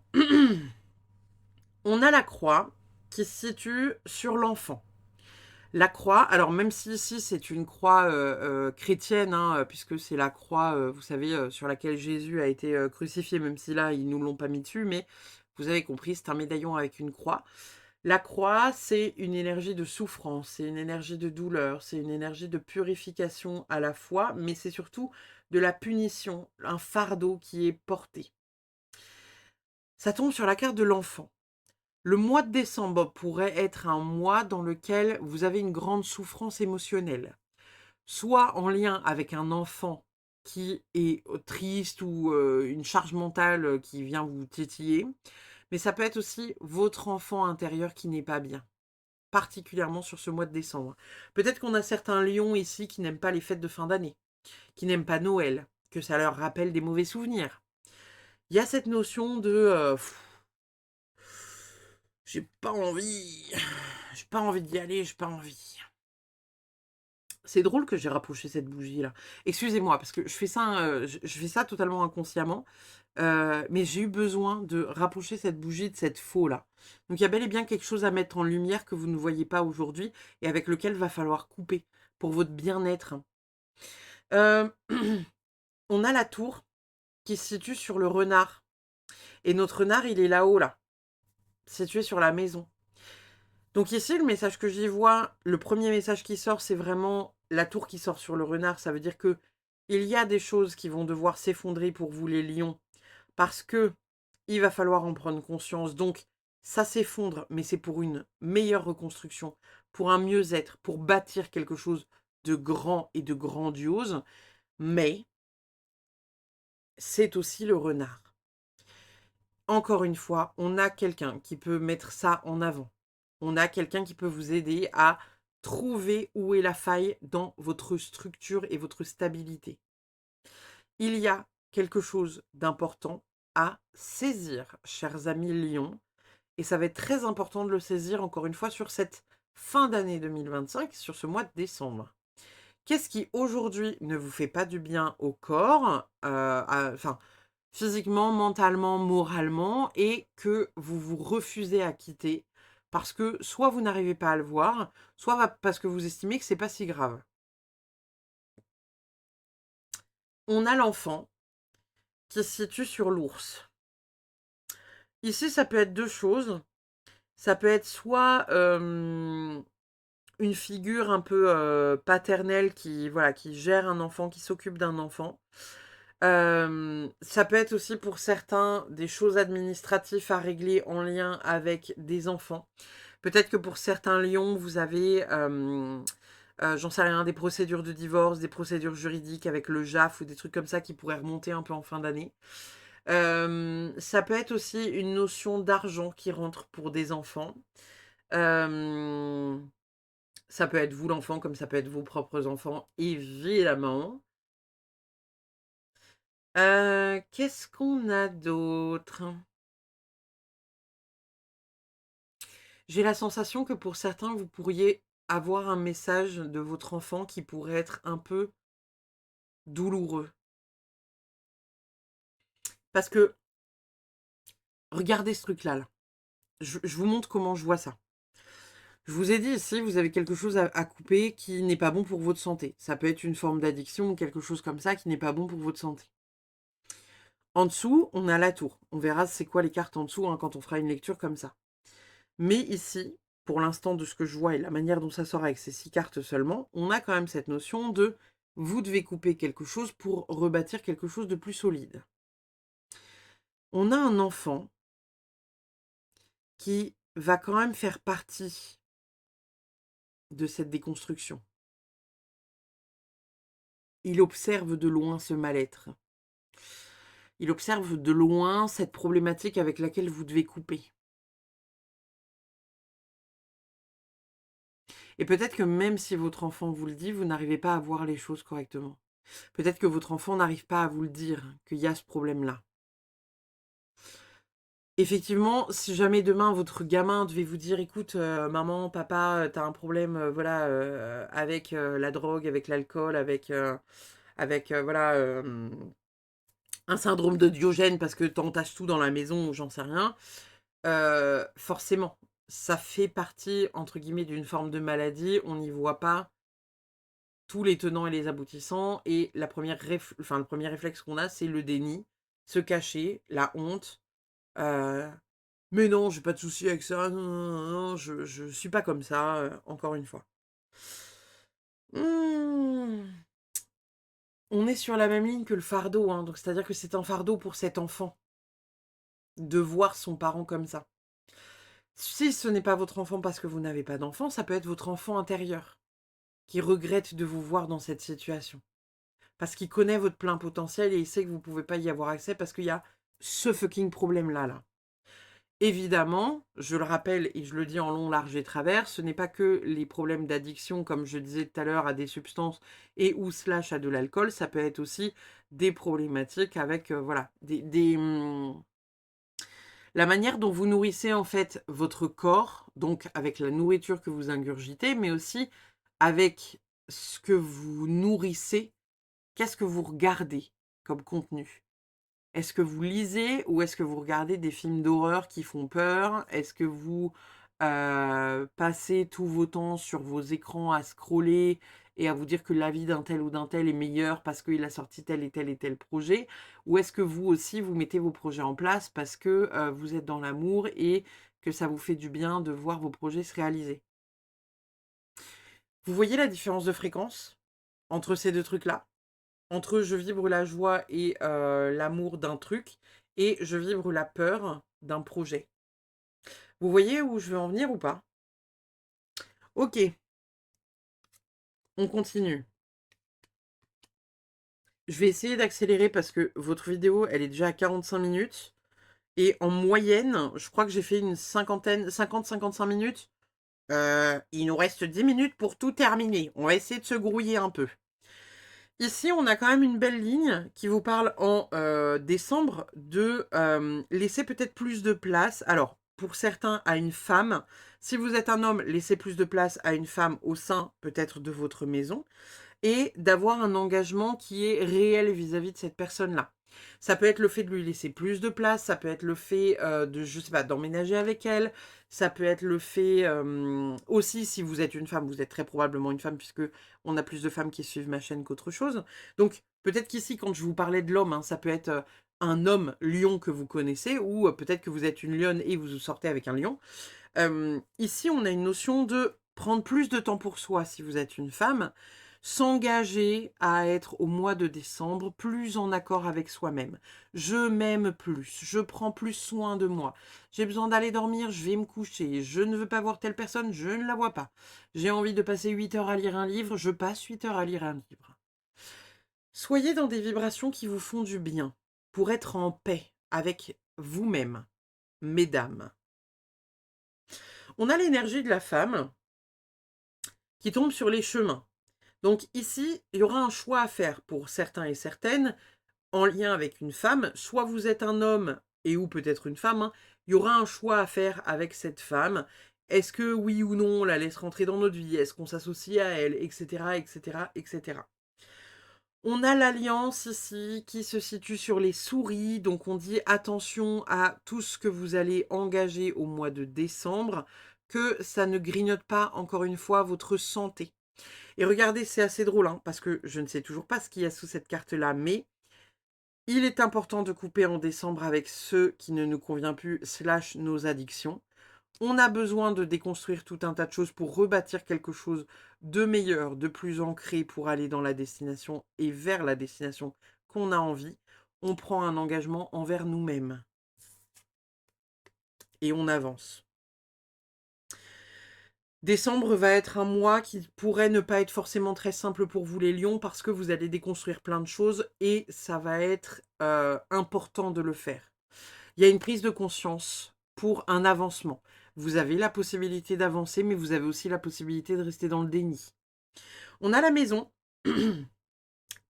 A: on a la croix qui se situe sur l'enfant. La croix, alors même si ici c'est une croix chrétienne, hein, puisque c'est la croix, vous savez, sur laquelle Jésus a été crucifié, même si là ils nous l'ont pas mis dessus, mais vous avez compris, c'est un médaillon avec une croix. La croix, c'est une énergie de souffrance, c'est une énergie de douleur, c'est une énergie de purification à la fois, mais c'est surtout de la punition, un fardeau qui est porté. Ça tombe sur la carte de l'enfant. Le mois de décembre pourrait être un mois dans lequel vous avez une grande souffrance émotionnelle, soit en lien avec un enfant qui est triste ou une charge mentale qui vient vous titiller, mais ça peut être aussi votre enfant intérieur qui n'est pas bien, particulièrement sur ce mois de décembre. Peut-être qu'on a certains lions ici qui n'aiment pas les fêtes de fin d'année, qui n'aiment pas Noël, que ça leur rappelle des mauvais souvenirs. Il y a cette notion de j'ai pas envie d'y aller, j'ai pas envie. C'est drôle que j'ai rapproché cette bougie-là. Excusez-moi, parce que je fais ça, je fais ça totalement inconsciemment, mais j'ai eu besoin de rapprocher cette bougie de cette faux-là. Donc il y a bel et bien quelque chose à mettre en lumière que vous ne voyez pas aujourd'hui et avec lequel va falloir couper pour votre bien-être. Hem, on a la tour qui se situe sur le renard et notre renard, il est là-haut, là, situé sur la maison. Donc ici, le message que j'y vois, le premier message qui sort, c'est vraiment la tour qui sort sur le renard. Ça veut dire que il y a des choses qui vont devoir s'effondrer pour vous les lions, parce que il va falloir en prendre conscience. Donc ça s'effondre, mais c'est pour une meilleure reconstruction, pour un mieux-être, pour bâtir quelque chose de grand et de grandiose. Mais c'est aussi le renard. Encore une fois, on a quelqu'un qui peut mettre ça en avant. On a quelqu'un qui peut vous aider à trouver où est la faille dans votre structure et votre stabilité. Il y a quelque chose d'important à saisir, chers amis lions, et ça va être très important de le saisir encore une fois sur cette fin d'année 2025, sur ce mois de décembre. Qu'est-ce qui aujourd'hui ne vous fait pas du bien au corps, enfin physiquement, mentalement, moralement, et que vous vous refusez à quitter parce que soit vous n'arrivez pas à le voir, soit parce que vous estimez que c'est pas si grave. On a l'enfant qui se situe sur l'ours. Ici, ça peut être deux choses. Ça peut être soit une figure un peu paternelle qui, voilà, qui gère un enfant, qui s'occupe d'un enfant. Ça peut être aussi pour certains des choses administratives à régler en lien avec des enfants. Peut-être que pour certains lions, vous avez, j'en sais rien, des procédures de divorce, des procédures juridiques avec le JAF ou des trucs comme ça qui pourraient remonter un peu en fin d'année. Ça peut être aussi une notion d'argent qui rentre pour des enfants. Hem, Ça peut être vous l'enfant, comme ça peut être vos propres enfants, évidemment. Qu'est-ce qu'on a d'autre? J'ai la sensation que pour certains, vous pourriez avoir un message de votre enfant qui pourrait être un peu douloureux. Parce que, regardez ce truc-là, là. Je vous montre comment je vois ça. Je vous ai dit ici, vous avez quelque chose à couper qui n'est pas bon pour votre santé. Ça peut être une forme d'addiction ou quelque chose comme ça qui n'est pas bon pour votre santé. En dessous, on a la tour. On verra c'est quoi les cartes en dessous hein, quand on fera une lecture comme ça. Mais ici, pour l'instant de ce que je vois et la manière dont ça sort avec ces 6 cartes seulement, on a quand même cette notion de vous devez couper quelque chose pour rebâtir quelque chose de plus solide. On a un enfant qui va quand même faire partie de cette déconstruction. Il observe de loin ce mal-être. Il observe de loin cette problématique avec laquelle vous devez couper. Et peut-être que même si votre enfant vous le dit, vous n'arrivez pas à voir les choses correctement. Peut-être que votre enfant n'arrive pas à vous le dire, qu'il y a ce problème-là. Effectivement, si jamais demain votre gamin devait vous dire: «Écoute, maman, papa, tu un problème, voilà, avec, la drogue, avec l'alcool, avec, voilà, un syndrome de Diogène parce que tu entaches tout dans la maison» ou j'en sais rien, forcément, ça fait partie, entre guillemets, «d'une forme de maladie». On n'y voit pas tous les tenants et les aboutissants et la première le premier réflexe qu'on a, c'est le déni, se cacher, la honte, heu mais non, j'ai pas de souci avec ça, non, non, non, non, je suis pas comme ça, encore une fois. Mmh, on est sur la même ligne que le fardeau, hein, donc c'est-à-dire que c'est un fardeau pour cet enfant, de voir son parent comme ça. Si ce n'est pas votre enfant parce que vous n'avez pas d'enfant, ça peut être votre enfant intérieur, qui regrette de vous voir dans cette situation. Parce qu'il connaît votre plein potentiel et il sait que vous pouvez pas y avoir accès parce qu'il y a ce fucking problème-là, là. Évidemment, je le rappelle et je le dis en long, large et travers, ce n'est pas que les problèmes d'addiction, comme je disais tout à l'heure, à des substances et ou slash à de l'alcool, ça peut être aussi des problématiques avec, voilà, la manière dont vous nourrissez en fait votre corps, donc avec la nourriture que vous ingurgitez, mais aussi avec ce que vous nourrissez, qu'est-ce que vous regardez comme contenu? Est-ce que vous lisez ou est-ce que vous regardez des films d'horreur qui font peur? Est-ce que vous, passez tout vos temps sur vos écrans à scroller et à vous dire que la vie d'un tel ou d'un tel est meilleure parce qu'il a sorti tel et tel projet? Ou est-ce que vous aussi, vous mettez vos projets en place parce que, vous êtes dans l'amour et que ça vous fait du bien de voir vos projets se réaliser? Vous voyez la différence de fréquence entre ces 2 trucs-là? Entre je vibre la joie et l'amour d'un truc et je vibre la peur d'un projet. Vous voyez où je veux en venir ou pas? OK, on continue. Je vais essayer d'accélérer parce que votre vidéo, elle est déjà à 45 minutes et en moyenne, je crois que j'ai fait une cinquantaine 50-55 minutes. Il nous reste 10 minutes pour tout terminer. On va essayer de se grouiller un peu. Ici, on a quand même une belle ligne qui vous parle en, décembre de, laisser peut-être plus de place. Alors, pour certains, à une femme. Si vous êtes un homme, laissez plus de place à une femme au sein, peut-être, de votre maison et d'avoir un engagement qui est réel vis-à-vis de cette personne-là. Ça peut être le fait de lui laisser plus de place, ça peut être le fait, de je sais pas, d'emménager avec elle, ça peut être le fait, aussi si vous êtes une femme, vous êtes très probablement une femme puisque on a plus de femmes qui suivent ma chaîne qu'autre chose. Donc peut-être qu'ici quand je vous parlais de l'homme, hein, ça peut être, un homme lion que vous connaissez ou, peut-être que vous êtes une lionne et vous sortez avec un lion. Ici, on a une notion de prendre plus de temps pour soi si vous êtes une femme, s'engager à être au mois de décembre plus en accord avec soi-même. Je m'aime plus, je prends plus soin de moi. J'ai besoin d'aller dormir, je vais me coucher. Je ne veux pas voir telle personne, je ne la vois pas. J'ai envie de passer 8 heures à lire un livre, je passe 8 heures à lire un livre. Soyez dans des vibrations qui vous font du bien pour être en paix avec vous-même, mesdames. On a l'énergie de la femme qui tombe sur les chemins. Donc ici, il y aura un choix à faire pour certains et certaines en lien avec une femme. Soit vous êtes un homme et ou peut-être une femme, hein, il y aura un choix à faire avec cette femme. Est-ce que oui ou non on la laisse rentrer dans notre vie? Est-ce qu'on s'associe à elle? Etc. etc. etc. On a l'alliance ici qui se situe sur les souris, donc on dit attention à tout ce que vous allez engager au mois de décembre, que ça ne grignote pas encore une fois votre santé. Et regardez, c'est assez drôle, hein, parce que je ne sais toujours pas ce qu'il y a sous cette carte-là, mais il est important de couper en décembre avec ce qui ne nous convient plus, slash nos addictions. On a besoin de déconstruire tout un tas de choses pour rebâtir quelque chose de meilleur, de plus ancré pour aller dans la destination et vers la destination qu'on a envie. On prend un engagement envers nous-mêmes et on avance. Décembre va être un mois qui pourrait ne pas être forcément très simple pour vous les lions parce que vous allez déconstruire plein de choses et ça va être important de le faire. Il y a une prise de conscience pour un avancement. Vous avez la possibilité d'avancer, mais vous avez aussi la possibilité de rester dans le déni. On a la maison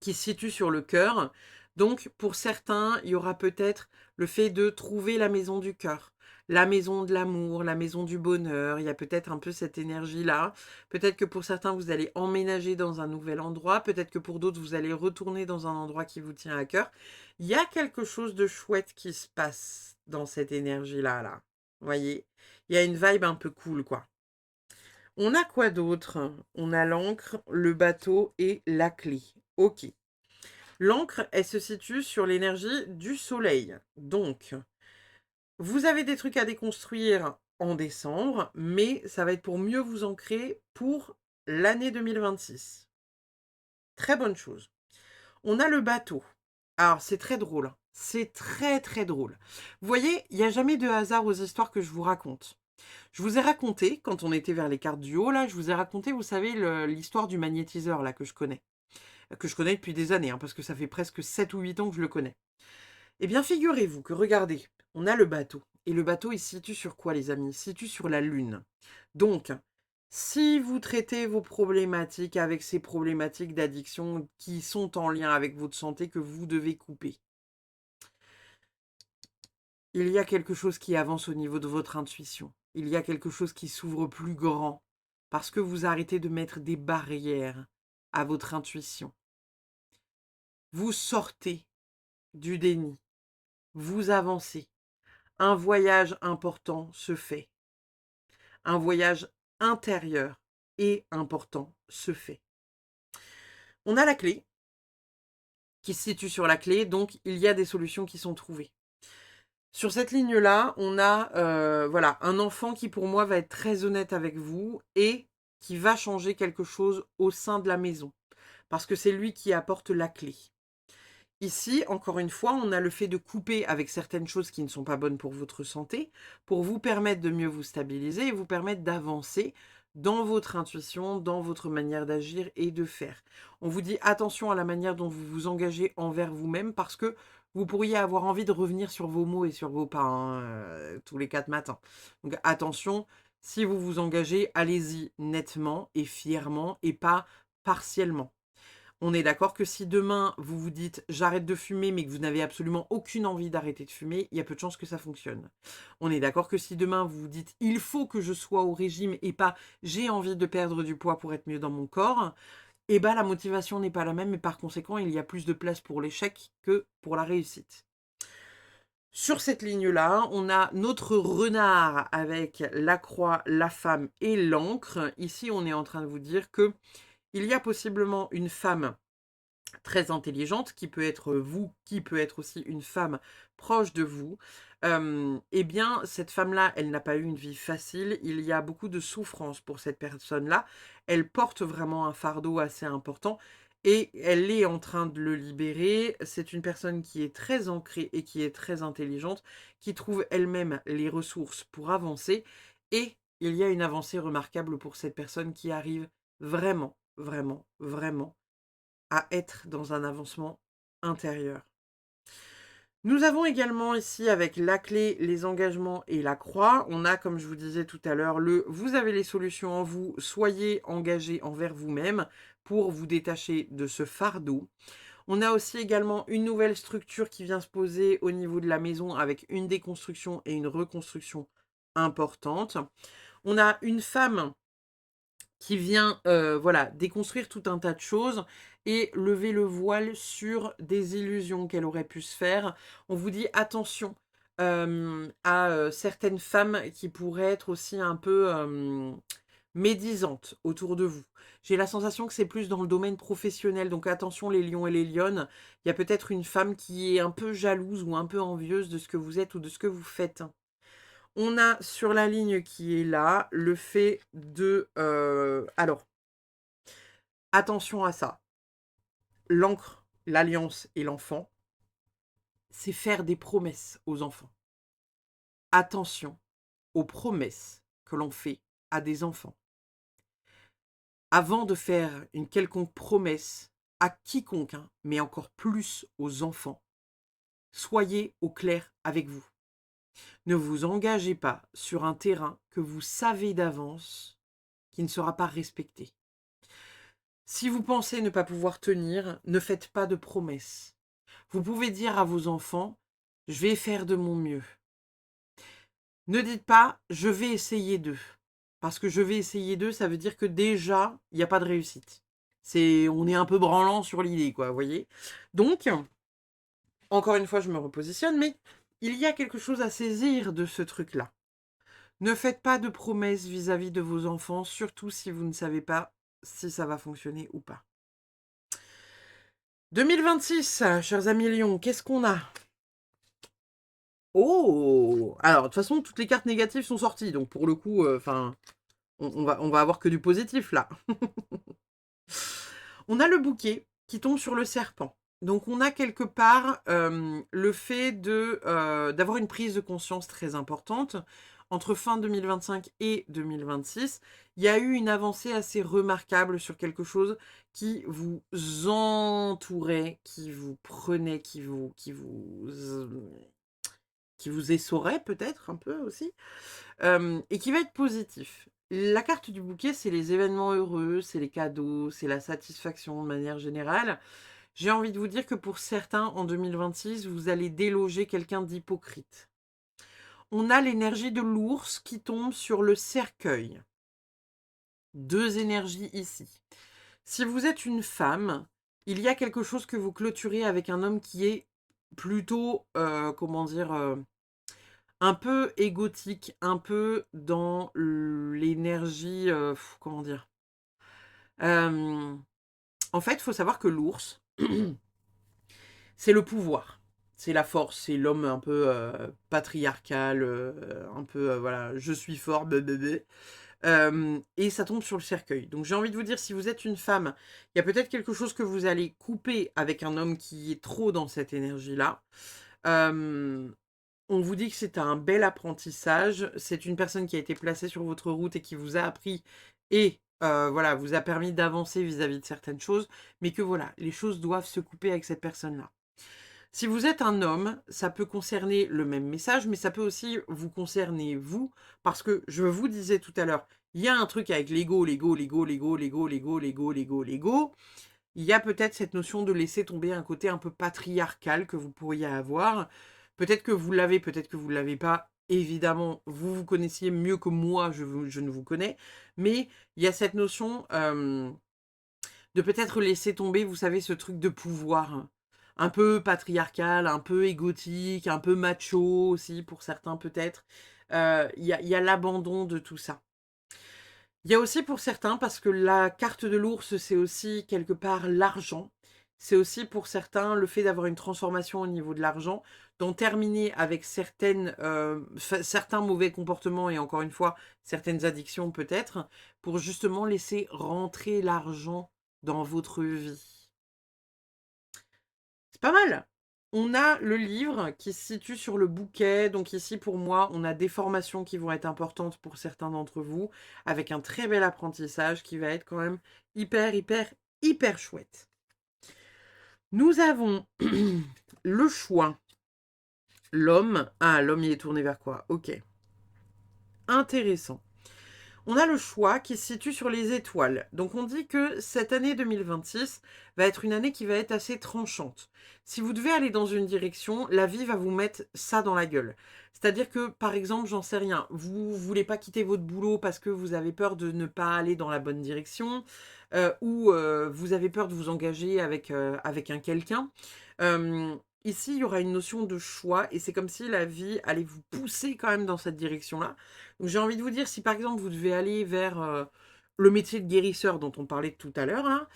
A: qui se situe sur le cœur. Donc, pour certains, il y aura peut-être le fait de trouver la maison du cœur, la maison de l'amour, la maison du bonheur. Il y a peut-être un peu cette énergie-là. Peut-être que pour certains, vous allez emménager dans un nouvel endroit. Peut-être que pour d'autres, vous allez retourner dans un endroit qui vous tient à cœur. Il y a quelque chose de chouette qui se passe dans cette énergie-là, là. Vous voyez? Il y a une vibe un peu cool, quoi. On a quoi d'autre? On a l'encre, le bateau et la clé. Ok. L'encre, elle se situe sur l'énergie du soleil. Donc, vous avez des trucs à déconstruire en décembre, mais ça va être pour mieux vous ancrer pour l'année 2026. Très bonne chose. On a le bateau. Alors, c'est très drôle, hein. C'est très, très drôle. Vous voyez, il n'y a jamais de hasard aux histoires que je vous raconte. Je vous ai raconté, quand on était vers les cartes du haut, là, je vous ai raconté, vous savez, l'histoire du magnétiseur, là, que je connais. Que je connais depuis des années, hein, parce que ça fait presque 7 ou 8 ans que je le connais. Eh bien, figurez-vous que, regardez, on a le bateau. Et le bateau, il se situe sur quoi, les amis? Il se situe sur la Lune. Donc, si vous traitez vos problématiques avec ces problématiques d'addiction qui sont en lien avec votre santé que vous devez couper, il y a quelque chose qui avance au niveau de votre intuition. Il y a quelque chose qui s'ouvre plus grand parce que vous arrêtez de mettre des barrières à votre intuition. Vous sortez du déni, vous avancez. Un voyage important se fait. Un voyage intérieur et important se fait. On a la clé qui se situe sur la clé, donc il y a des solutions qui sont trouvées. Sur cette ligne-là, on a voilà, un enfant qui pour moi va être très honnête avec vous et qui va changer quelque chose au sein de la maison, parce que c'est lui qui apporte la clé. Ici, encore une fois, on a le fait de couper avec certaines choses qui ne sont pas bonnes pour votre santé, pour vous permettre de mieux vous stabiliser et vous permettre d'avancer dans votre intuition, dans votre manière d'agir et de faire. On vous dit attention à la manière dont vous vous engagez envers vous-même parce que vous pourriez avoir envie de revenir sur vos mots et sur vos pas hein, tous les 4 matins. Donc attention, si vous vous engagez, allez-y nettement et fièrement et pas partiellement. On est d'accord que si demain, vous vous dites: «J'arrête de fumer», mais que vous n'avez absolument aucune envie d'arrêter de fumer, il y a peu de chances que ça fonctionne. On est d'accord que si demain, vous vous dites: «Il faut que je sois au régime» et pas: «J'ai envie de perdre du poids pour être mieux dans mon corps», et ben la motivation n'est pas la même et par conséquent, il y a plus de place pour l'échec que pour la réussite. Sur cette ligne-là, on a notre renard avec la croix, la femme et l'encre. Ici, on est en train de vous dire que il y a possiblement une femme très intelligente, qui peut être vous, qui peut être aussi une femme proche de vous, eh bien, cette femme-là, elle n'a pas eu une vie facile. Il y a beaucoup de souffrance pour cette personne-là. Elle porte vraiment un fardeau assez important et elle est en train de le libérer. C'est une personne qui est très ancrée et qui est très intelligente, qui trouve elle-même les ressources pour avancer et il y a une avancée remarquable pour cette personne qui arrive vraiment, vraiment, vraiment à être dans un avancement intérieur. Nous avons également ici avec la clé, les engagements et la croix, on a comme je vous disais tout à l'heure le vous avez les solutions en vous, soyez engagés envers vous-même pour vous détacher de ce fardeau. On a aussi également une nouvelle structure qui vient se poser au niveau de la maison avec une déconstruction et une reconstruction importante. On a une femme qui vient, voilà, déconstruire tout un tas de choses et lever le voile sur des illusions qu'elle aurait pu se faire. On vous dit attention, à, certaines femmes qui pourraient être aussi un peu, médisantes autour de vous. J'ai la sensation que c'est plus dans le domaine professionnel, donc attention les lions et les lionnes. Il y a peut-être une femme qui est un peu jalouse ou un peu envieuse de ce que vous êtes ou de ce que vous faites. On a sur la ligne qui est là, le fait de, alors, attention à ça. L'encre, l'alliance et l'enfant, c'est faire des promesses aux enfants. Attention aux promesses que l'on fait à des enfants. Avant de faire une quelconque promesse à quiconque, hein, mais encore plus aux enfants, soyez au clair avec vous. Ne vous engagez pas sur un terrain que vous savez d'avance qui ne sera pas respecté. Si vous pensez ne pas pouvoir tenir, ne faites pas de promesses. Vous pouvez dire à vos enfants: «Je vais faire de mon mieux». Ne dites pas: «Je vais essayer de». Parce que «je vais essayer de», ça veut dire que déjà, il y a pas de réussite. On est un peu branlant sur l'idée quoi, vous voyez? Donc, encore une fois, je me repositionne, mais il y a quelque chose à saisir de ce truc-là. Ne faites pas de promesses vis-à-vis de vos enfants, surtout si vous ne savez pas si ça va fonctionner ou pas. 2026, chers amis lions, qu'est-ce qu'on a? Oh! Alors, de toute façon, toutes les cartes négatives sont sorties, donc pour le coup, enfin, on va avoir que du positif là. On a le bouquet qui tombe sur le serpent. Donc on a quelque part, le fait de, d'avoir une prise de conscience très importante. Entre fin 2025 et 2026, il y a eu une avancée assez remarquable sur quelque chose qui vous entourait, qui vous prenait, qui vous essorait peut-être un peu aussi, et qui va être positif. La carte du bouquet, c'est les événements heureux, c'est les cadeaux, c'est la satisfaction de manière générale. J'ai envie de vous dire que pour certains, en 2026, vous allez déloger quelqu'un d'hypocrite. On a l'énergie de l'ours qui tombe sur le cercueil. 2 énergies ici. Si vous êtes une femme, il y a quelque chose que vous clôturez avec un homme qui est plutôt, comment dire? Un peu égotique, un peu dans l'énergie, comment dire? Hem, En fait, il faut savoir que l'ours, c'est le pouvoir, c'est la force, c'est l'homme un peu, patriarcal, un peu, voilà: «Je suis fort, be be be». Et ça tombe sur le cercueil. Donc j'ai envie de vous dire, si vous êtes une femme, il y a peut-être quelque chose que vous allez couper avec un homme qui est trop dans cette énergie-là. Hem On vous dit que c'est un bel apprentissage. C'est une personne qui a été placée sur votre route et qui vous a appris et voilà, vous a permis d'avancer vis-à-vis de certaines choses, mais que voilà, les choses doivent se couper avec cette personne-là. Si vous êtes un homme, ça peut concerner le même message, mais ça peut aussi vous concerner vous, parce que je vous disais tout à l'heure, il y a un truc avec l'ego, l'ego, l'ego, l'ego, l'ego, l'ego, l'ego, l'ego, l'ego. Il y a peut-être cette notion de laisser tomber un côté un peu patriarcal que vous pourriez avoir. Peut-être que vous l'avez, peut-être que vous ne l'avez pas. Évidemment, vous vous connaissiez mieux que moi, je ne vous connais. Mais il y a cette notion de peut-être laisser tomber, vous savez, ce truc de pouvoir, hein. Un peu patriarcal, un peu égotique, un peu macho aussi pour certains peut-être. Il y a l'abandon de tout ça. Il y a aussi pour certains, parce que la carte de l'ours, c'est aussi quelque part l'argent. C'est aussi pour certains le fait d'avoir une transformation au niveau de l'argent, d'en terminer avec certains mauvais comportements et encore une fois, certaines addictions peut-être, pour justement laisser rentrer l'argent dans votre vie. C'est pas mal. On a le livre qui se situe sur le bouquet. Donc ici, pour moi, on a des formations qui vont être importantes pour certains d'entre vous, avec un très bel apprentissage qui va être quand même hyper, hyper, hyper chouette. Nous avons le choix. L'homme. Ah, l'homme, il est tourné vers quoi? Ok. Intéressant. On a le choix qui se situe sur les étoiles. Donc on dit que cette année 2026 va être une année qui va être assez tranchante. Si vous devez aller dans une direction, la vie va vous mettre ça dans la gueule. C'est-à-dire que, par exemple, j'en sais rien, vous voulez pas quitter votre boulot parce que vous avez peur de ne pas aller dans la bonne direction, ou vous avez peur de vous engager avec un quelqu'un. Euh, Ici, il y aura une notion de choix et c'est comme si la vie allait vous pousser quand même dans cette direction-là. Donc j'ai envie de vous dire, si par exemple vous devez aller vers le métier de guérisseur dont on parlait tout à l'heure, hein,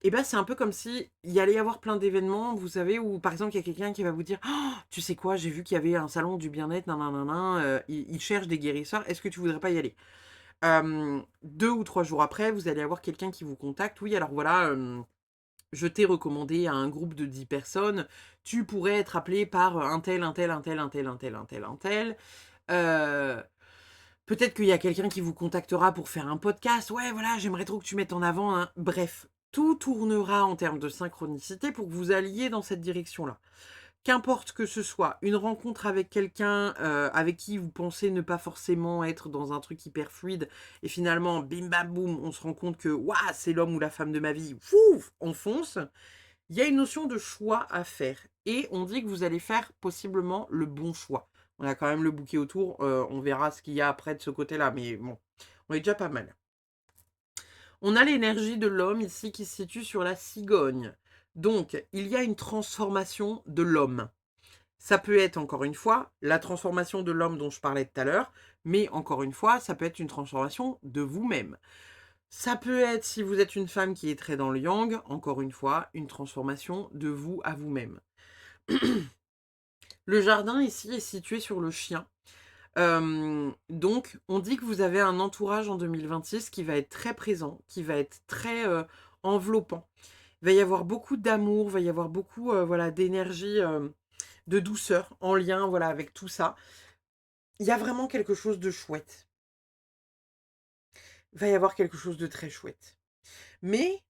A: et ben c'est un peu comme si il y allait y avoir plein d'événements, vous savez, où par exemple il y a quelqu'un qui va vous dire, «Oh, tu sais quoi, j'ai vu qu'il y avait un salon du bien-être, nanana, ils cherchent des guérisseurs, est-ce que tu voudrais pas y aller?» 2 ou 3 jours après, vous allez avoir quelqu'un qui vous contacte, oui, alors voilà, je t'ai recommandé à un groupe de 10 personnes, tu pourrais être appelé par un tel, un tel, un tel, un tel, un tel, un tel, un tel. Heu, Peut-être qu'il y a quelqu'un qui vous contactera pour faire un podcast. «Ouais, voilà, j'aimerais trop que tu mettes en avant un» bref, tout tournera en termes de synchronicité pour que vous alliez dans cette direction-là. Qu'importe que ce soit une rencontre avec quelqu'un, avec qui vous pensez ne pas forcément être dans un truc hyper fluide et finalement bim bam boum, on se rend compte que: «Waouh, c'est l'homme ou la femme de ma vie», fouf, on fonce. Il y a une notion de choix à faire et on dit que vous allez faire possiblement le bon choix. On a quand même le bouquet autour, on verra ce qu'il y a après de ce côté-là, mais bon, on est déjà pas mal. On a l'énergie de l'homme ici qui se situe sur la cigogne. Donc, il y a une transformation de l'homme. Ça peut être, encore une fois, la transformation de l'homme dont je parlais tout à l'heure, mais encore une fois, ça peut être une transformation de vous-même. Ça peut être, si vous êtes une femme qui est très dans le yang, encore une fois, une transformation de vous à vous-même. Le jardin ici est situé sur le chien. Donc, on dit que vous avez un entourage en 2026 qui va être très présent, qui va être très enveloppant. Il va y avoir beaucoup d'amour, il va y avoir beaucoup voilà, d'énergie, de douceur en lien voilà, avec tout ça. Il y a vraiment quelque chose de chouette. Il va y avoir quelque chose de très chouette. Mais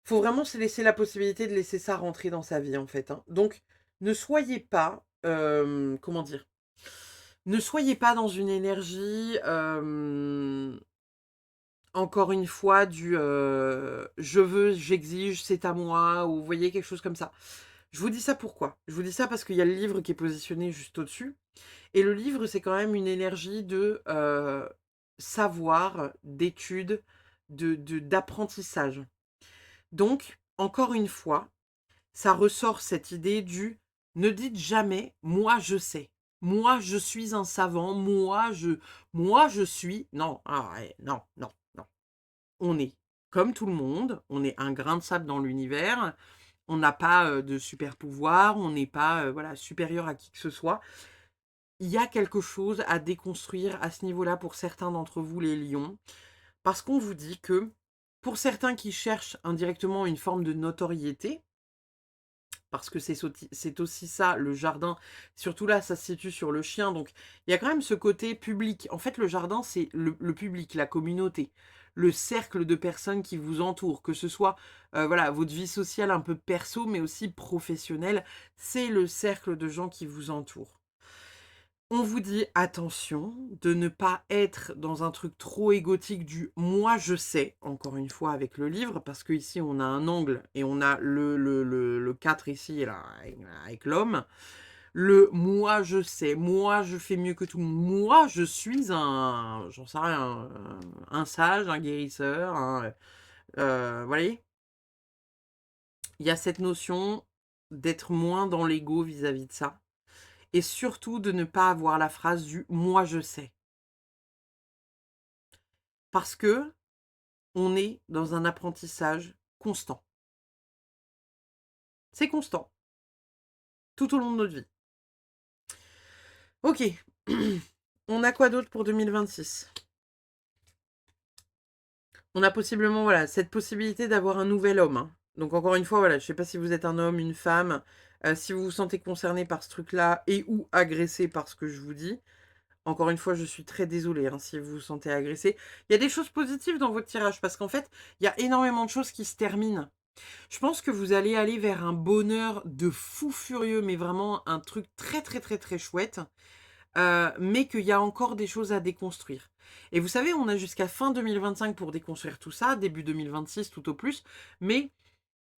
A: faut vraiment se laisser la possibilité de laisser ça rentrer dans sa vie, en fait, hein. Donc, ne soyez pas, comment dire? Ne soyez pas dans une énergie, encore une fois, «Je veux, j'exige, c'est à moi» ou vous voyez, quelque chose comme ça. Je vous dis ça pourquoi? Je vous dis ça parce qu'il y a le livre qui est positionné juste au-dessus et le livre, c'est quand même une énergie de, savoir, d'études, d'apprentissage. Donc, encore une fois, ça ressort cette idée du: «Ne dites jamais: "Moi, je sais. Moi, je suis un savant. Moi, je suis"». Non, ah ouais, non, non, non. On est comme tout le monde, on est un grain de sable dans l'univers, on n'a pas, de super pouvoir, on n'est pas, voilà, supérieur à qui que ce soit. Il y a quelque chose à déconstruire à ce niveau-là pour certains d'entre vous les lions, parce qu'on vous dit que, pour certains qui cherchent indirectement une forme de notoriété, parce que c'est aussi ça le jardin, surtout là ça se situe sur le chien, donc il y a quand même ce côté public. En fait le jardin c'est le public, la communauté, le cercle de personnes qui vous entourent, que ce soit, voilà, votre vie sociale un peu perso mais aussi professionnelle, c'est le cercle de gens qui vous entourent. On vous dit attention de ne pas être dans un truc trop égotique du «moi je sais», encore une fois avec le livre, parce qu'ici on a un angle et on a le 4 ici là, avec l'homme. Le «moi je sais», «moi je fais mieux que tout le monde», «moi je suis un» j'en sais rien, un sage, un guérisseur, vous voyez? Il y a cette notion d'être moins dans l'ego vis-à-vis de ça et surtout de ne pas avoir la phrase du «moi je sais». Parce que on est dans un apprentissage constant. C'est constant, tout au long de notre vie. OK. On a quoi d'autre pour 2026? On a possiblement, voilà, cette possibilité d'avoir un nouvel homme, hein. Donc encore une fois, voilà, je sais pas si vous êtes un homme, une femme, si vous vous sentez concerné par ce truc-là et ou agressé par ce que je vous dis. Encore une fois, je suis très désolée, hein, si vous vous sentez agressé. Il y a des choses positives dans votre tirage parce qu'en fait, il y a énormément de choses qui se terminent. Je pense que vous allez aller vers un bonheur de fou furieux, mais vraiment un truc très, très, très, très chouette, mais qu'il y a encore des choses à déconstruire. Et vous savez, on a jusqu'à fin 2025 pour déconstruire tout ça, début 2026 tout au plus, mais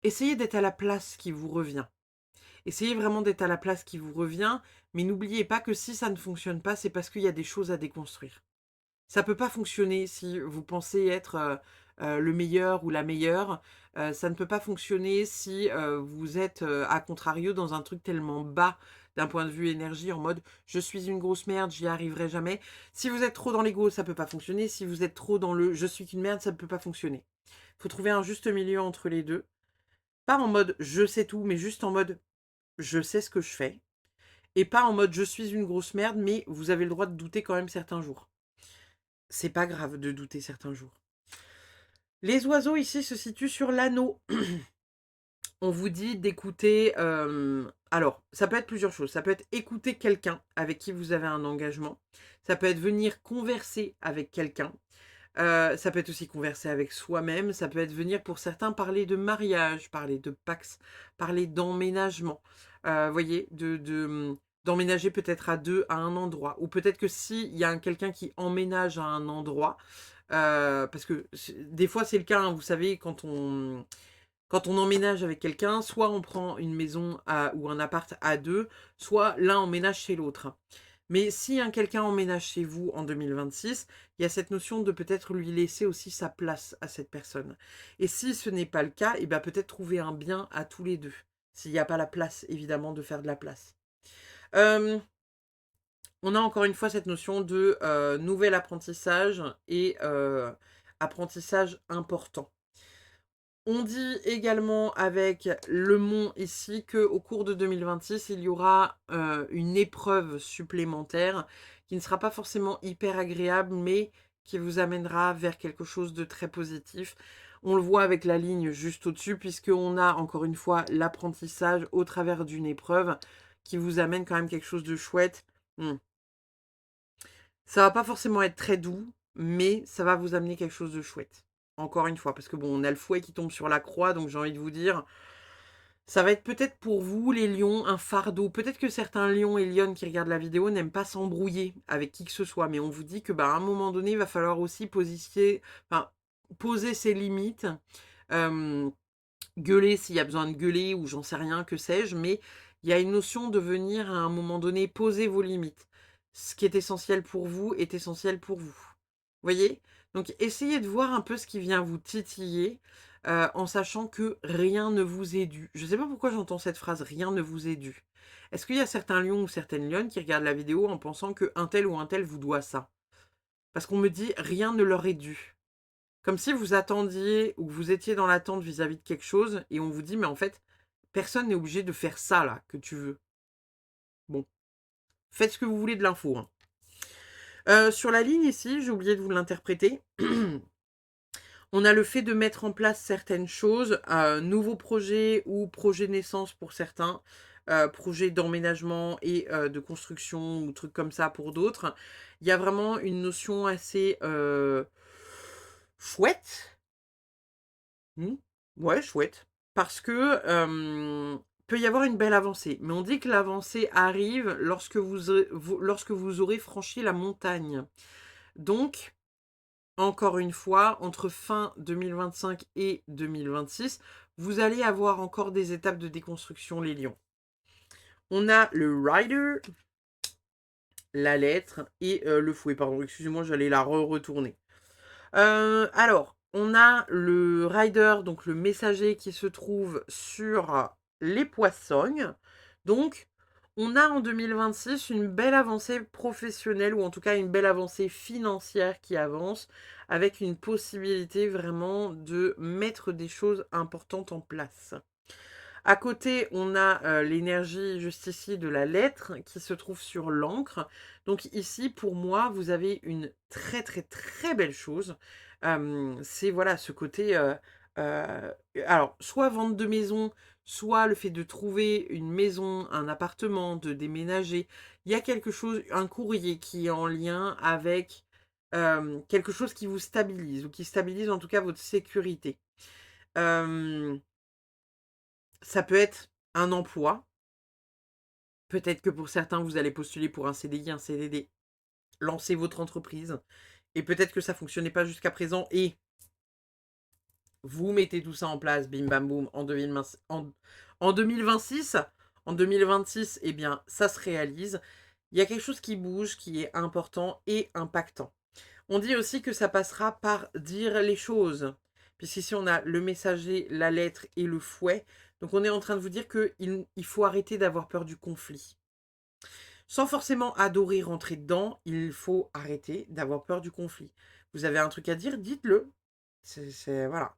A: essayez d'être à la place qui vous revient. Essayez vraiment d'être à la place qui vous revient, mais n'oubliez pas que si ça ne fonctionne pas, c'est parce qu'il y a des choses à déconstruire. Ça peut pas fonctionner si vous pensez être, le meilleur ou la meilleure. Ça ne peut pas fonctionner si, vous êtes, à contrario dans un truc tellement bas d'un point de vue énergie en mode: «Je suis une grosse merde, j'y arriverai jamais». Si vous êtes trop dans l'ego, ça peut pas fonctionner. Si vous êtes trop dans le: «Je suis qu'une merde», ça ne peut pas fonctionner. Faut trouver un juste milieu entre les 2. Pas en mode: «Je sais tout», mais juste en mode: «Je sais ce que je fais» et pas en mode: «Je suis une grosse merde», mais vous avez le droit de douter quand même certains jours. C'est pas grave de douter certains jours. Les oiseaux ici se situent sur l'anneau. On vous dit d'écouter, alors ça peut être plusieurs choses. Ça peut être écouter quelqu'un avec qui vous avez un engagement. Ça peut être venir converser avec quelqu'un. Ça peut être aussi converser avec soi-même. Ça peut être venir pour certains parler de mariage, parler de pax, parler d'emménagement. Voyez? D'emménager peut-être à 2 à un endroit ou peut-être que s'il y a quelqu'un qui emménage à un endroit, parce que des fois c'est le cas, hein, vous savez, quand on emménage avec quelqu'un, soit on prend une maison ou un appart à deux, soit l'un emménage chez l'autre. Mais si quelqu'un emménage chez vous en 2026, il y a cette notion de peut-être lui laisser aussi sa place à cette personne. Et si ce n'est pas le cas, et ben peut-être trouver un bien à tous les deux. S'il n'y a pas la place, évidemment, de faire de la place. Euh, on a encore une fois cette notion de nouvel apprentissage et apprentissage important. On dit également avec le mont ici qu'au cours de 2026, il y aura une épreuve supplémentaire qui ne sera pas forcément hyper agréable, mais qui vous amènera vers quelque chose de très positif. On le voit avec la ligne juste au-dessus, puisqu'on a encore une fois l'apprentissage au travers d'une épreuve qui vous amène quand même quelque chose de chouette. Hmm. Ça va pas forcément être très doux, mais ça va vous amener quelque chose de chouette. Encore une fois, parce que bon, on a le fouet qui tombe sur la croix, donc j'ai envie de vous dire, ça va être peut-être pour vous, les lions, un fardeau. Peut-être que certains lions et lionnes qui regardent la vidéo n'aiment pas s'embrouiller avec qui que ce soit, mais on vous dit que, bah, à un moment donné, il va falloir aussi poser ses limites, euh, gueuler s'il y a besoin de gueuler, ou j'en sais rien, que sais-je, mais il y a une notion de venir à un moment donné poser vos limites. Ce qui est essentiel pour vous est essentiel pour vous. Voyez? Donc essayez de voir un peu ce qui vient vous titiller, en sachant que rien ne vous est dû. Je ne sais pas pourquoi j'entends cette phrase: «Rien ne vous est dû». Est-ce qu'il y a certains lions ou certaines lionnes qui regardent la vidéo en pensant qu'un tel ou un tel vous doit ça? Parce qu'on me dit: «Rien ne leur est dû». Comme si vous attendiez ou que vous étiez dans l'attente vis-à-vis de quelque chose et on vous dit: «Mais en fait, personne n'est obligé de faire ça là, que tu veux». Bon, faites ce que vous voulez de l'info, hein. Sur la ligne ici, j'ai oublié de vous l'interpréter. On a le fait de mettre en place certaines choses, nouveaux projets ou projets de naissance pour certains, projets d'emménagement et de construction ou trucs comme ça pour d'autres. Il y a vraiment une notion assez, chouette. Mmh. Ouais, chouette. Parce que, peut y avoir une belle avancée. Mais on dit que l'avancée arrive lorsque vous aurez franchi la montagne. Donc encore une fois, entre fin 2025 et 2026, vous allez avoir encore des étapes de déconstruction, les lions. On a le rider, la lettre et le fouet. Pardon, excusez-moi, j'allais la retourner. Alors, on a le rider, donc le messager qui se trouve sur les poissons. Donc, on a en 2026 une belle avancée professionnelle ou en tout cas une belle avancée financière qui avance avec une possibilité vraiment de mettre des choses importantes en place. À côté, on a l'énergie juste ici de la lettre qui se trouve sur l'encre. Donc ici, pour moi, vous avez une très très très belle chose. C'est voilà ce côté. Alors, soit vente de maison, soit le fait de trouver une maison, un appartement, de déménager. Il y a quelque chose, un courrier qui est en lien avec quelque chose qui vous stabilise ou qui stabilise en tout cas votre sécurité. Euh, Ça peut être un emploi. Peut-être que pour certains, vous allez postuler pour un CDI, un CDD, lancer votre entreprise. Et peut-être que ça ne fonctionnait pas jusqu'à présent et vous mettez tout ça en place, bim bam boum, en 2026. En 2026, en 2026, eh bien, ça se réalise. Il y a quelque chose qui bouge, qui est important et impactant. On dit aussi que ça passera par dire les choses. Puisqu'ici, on a le messager, la lettre et le fouet. Donc, on est en train de vous dire qu'il faut arrêter d'avoir peur du conflit. Sans forcément adorer rentrer dedans, il faut arrêter d'avoir peur du conflit. Vous avez un truc à dire, dites-le. Voilà.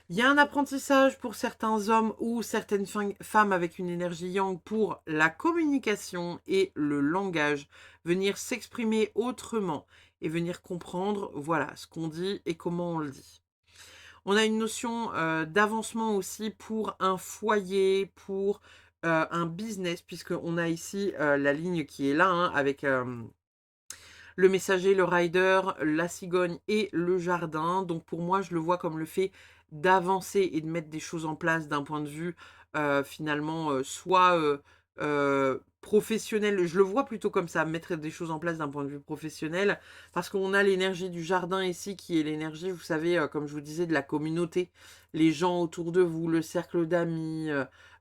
A: Il y a un apprentissage pour certains hommes ou certaines femmes avec une énergie yang pour la communication et le langage, venir s'exprimer autrement et venir comprendre, voilà, ce qu'on dit et comment on le dit. On a une notion d'avancement aussi pour un foyer, pour un business, puisqu'on a ici la ligne qui est là, hein, avec le messager, le rider, la cigogne et le jardin. Donc pour moi, je le vois comme le fait d'avancer et de mettre des choses en place d'un point de vue finalement soit professionnel. Je le vois plutôt comme ça, mettre des choses en place d'un point de vue professionnel, parce qu'on a l'énergie du jardin ici qui est l'énergie, vous savez, comme je vous disais, de la communauté, les gens autour de vous, le cercle d'amis,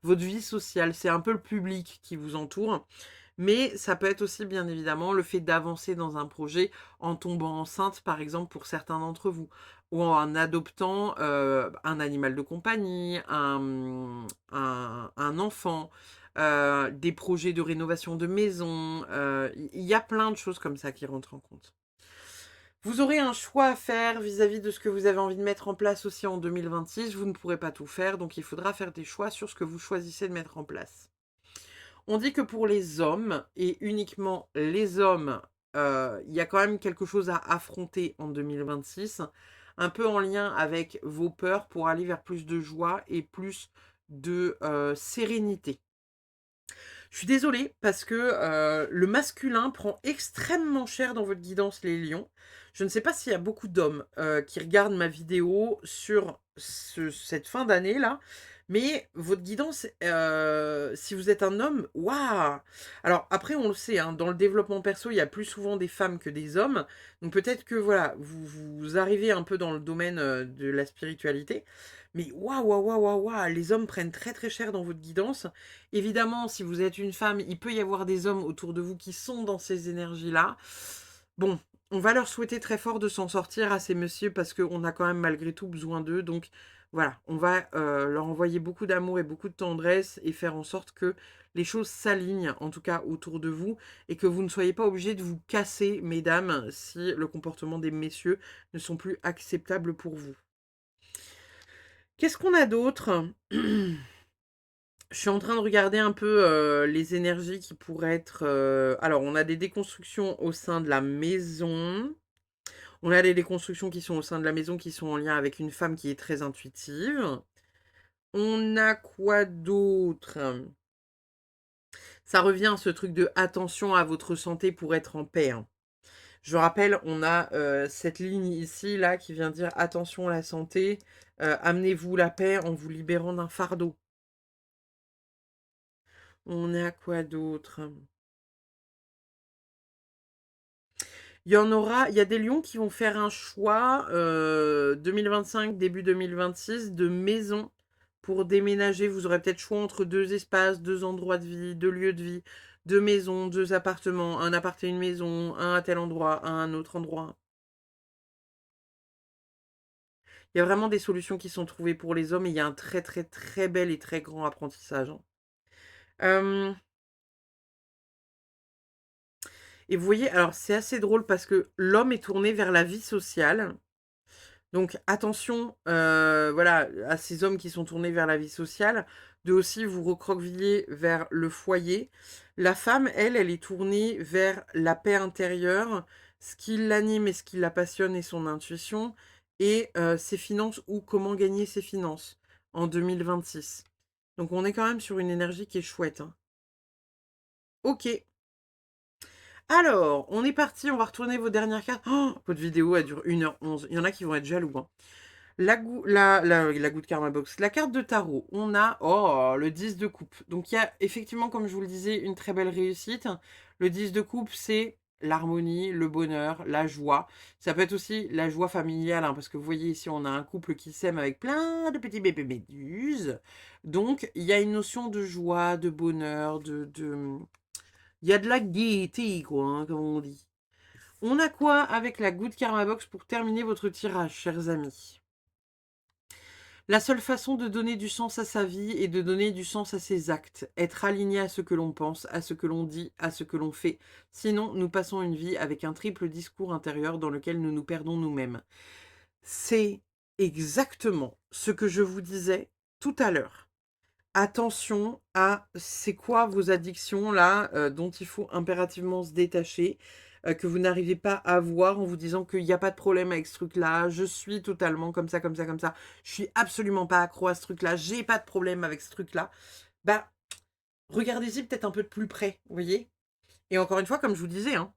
A: votre vie sociale, c'est un peu le public qui vous entoure. Mais ça peut être aussi, bien évidemment, le fait d'avancer dans un projet en tombant enceinte, par exemple, pour certains d'entre vous, ou en adoptant un animal de compagnie, un enfant, des projets de rénovation de maison. Il y a plein de choses comme ça qui rentrent en compte. Vous aurez un choix à faire vis-à-vis de ce que vous avez envie de mettre en place aussi en 2026. Vous ne pourrez pas tout faire, donc il faudra faire des choix sur ce que vous choisissez de mettre en place. On dit que pour les hommes, et uniquement les hommes, il y a quand même quelque chose à affronter en 2026, un peu en lien avec vos peurs pour aller vers plus de joie et plus de sérénité. Je suis désolée parce que le masculin prend extrêmement cher dans votre guidance, les lions. Je ne sais pas s'il y a beaucoup d'hommes qui regardent ma vidéo sur cette fin d'année là, mais votre guidance, si vous êtes un homme, waouh! Alors après, on le sait, hein, dans le développement perso, il y a plus souvent des femmes que des hommes. Donc peut-être que voilà, vous arrivez un peu dans le domaine de la spiritualité. Mais waouh, waouh, waouh, waouh, waouh, les hommes prennent très très cher dans votre guidance. Évidemment, si vous êtes une femme, il peut y avoir des hommes autour de vous qui sont dans ces énergies-là. Bon, On va leur souhaiter très fort de s'en sortir à ces messieurs parce qu'on a quand même malgré tout besoin d'eux. Donc voilà, on va leur envoyer beaucoup d'amour et beaucoup de tendresse et faire en sorte que les choses s'alignent, en tout cas autour de vous, et que vous ne soyez pas obligés de vous casser, mesdames, si le comportement des messieurs ne sont plus acceptables pour vous. Qu'est-ce qu'on a d'autre? Je suis en train de regarder un peu les énergies qui pourraient être... Alors, on a des déconstructions au sein de la maison. On a des déconstructions qui sont au sein de la maison, qui sont en lien avec une femme qui est très intuitive. On a quoi d'autre? Ça revient à ce truc de attention à votre santé pour être en paix, hein. Je rappelle, on a cette ligne ici, là, qui vient dire attention à la santé, amenez-vous la paix en vous libérant d'un fardeau. On a quoi d'autre? Il y en aura, il y a des lions qui vont faire un choix 2025, début 2026, de maison pour déménager. Vous aurez peut-être choix entre deux espaces, deux endroits de vie, deux lieux de vie, deux maisons, deux appartements, un appart et une maison, un à tel endroit, un à un autre endroit. Il y a vraiment des solutions qui sont trouvées pour les hommes et il y a un très très très bel et très grand apprentissage, hein. Euh, et vous voyez, alors c'est assez drôle parce que l'homme est tourné vers la vie sociale. Donc attention, voilà, à ces hommes qui sont tournés vers la vie sociale, de aussi vous recroqueviller vers le foyer. La femme, elle est tournée vers la paix intérieure, ce qui l'anime et ce qui la passionne et son intuition, et ses finances ou comment gagner ses finances en 2026. Donc on est quand même sur une énergie qui est chouette, hein. Ok, alors, on est parti, on va retourner vos dernières cartes. Oh, votre vidéo, elle dure 1h11. Il y en a qui vont être jaloux, hein. La goutte Karma Box. La carte de tarot, on a le 10 de coupe. Donc il y a effectivement, comme je vous le disais, une très belle réussite. Le 10 de coupe, c'est l'harmonie, le bonheur, la joie. Ça peut être aussi la joie familiale, hein, parce que vous voyez ici, on a un couple qui s'aime avec plein de petits bébés méduses. Donc il y a une notion de joie, de bonheur, il y a de la gaieté, quoi, hein, comme on dit. On a quoi avec la goutte Karma Box pour terminer votre tirage, chers amis? La seule façon de donner du sens à sa vie est de donner du sens à ses actes, être aligné à ce que l'on pense, à ce que l'on dit, à ce que l'on fait. Sinon, nous passons une vie avec un triple discours intérieur dans lequel nous nous perdons nous-mêmes. C'est exactement ce que je vous disais tout à l'heure. Attention à c'est quoi vos addictions là dont il faut impérativement se détacher, que vous n'arrivez pas à voir en vous disant qu'il n'y a pas de problème avec ce truc-là, je suis totalement comme ça, comme ça, comme ça, je suis absolument pas accro à ce truc-là, j'ai pas de problème avec ce truc-là. Bah, regardez-y peut-être un peu de plus près, vous voyez? Et encore une fois, comme je vous disais, hein,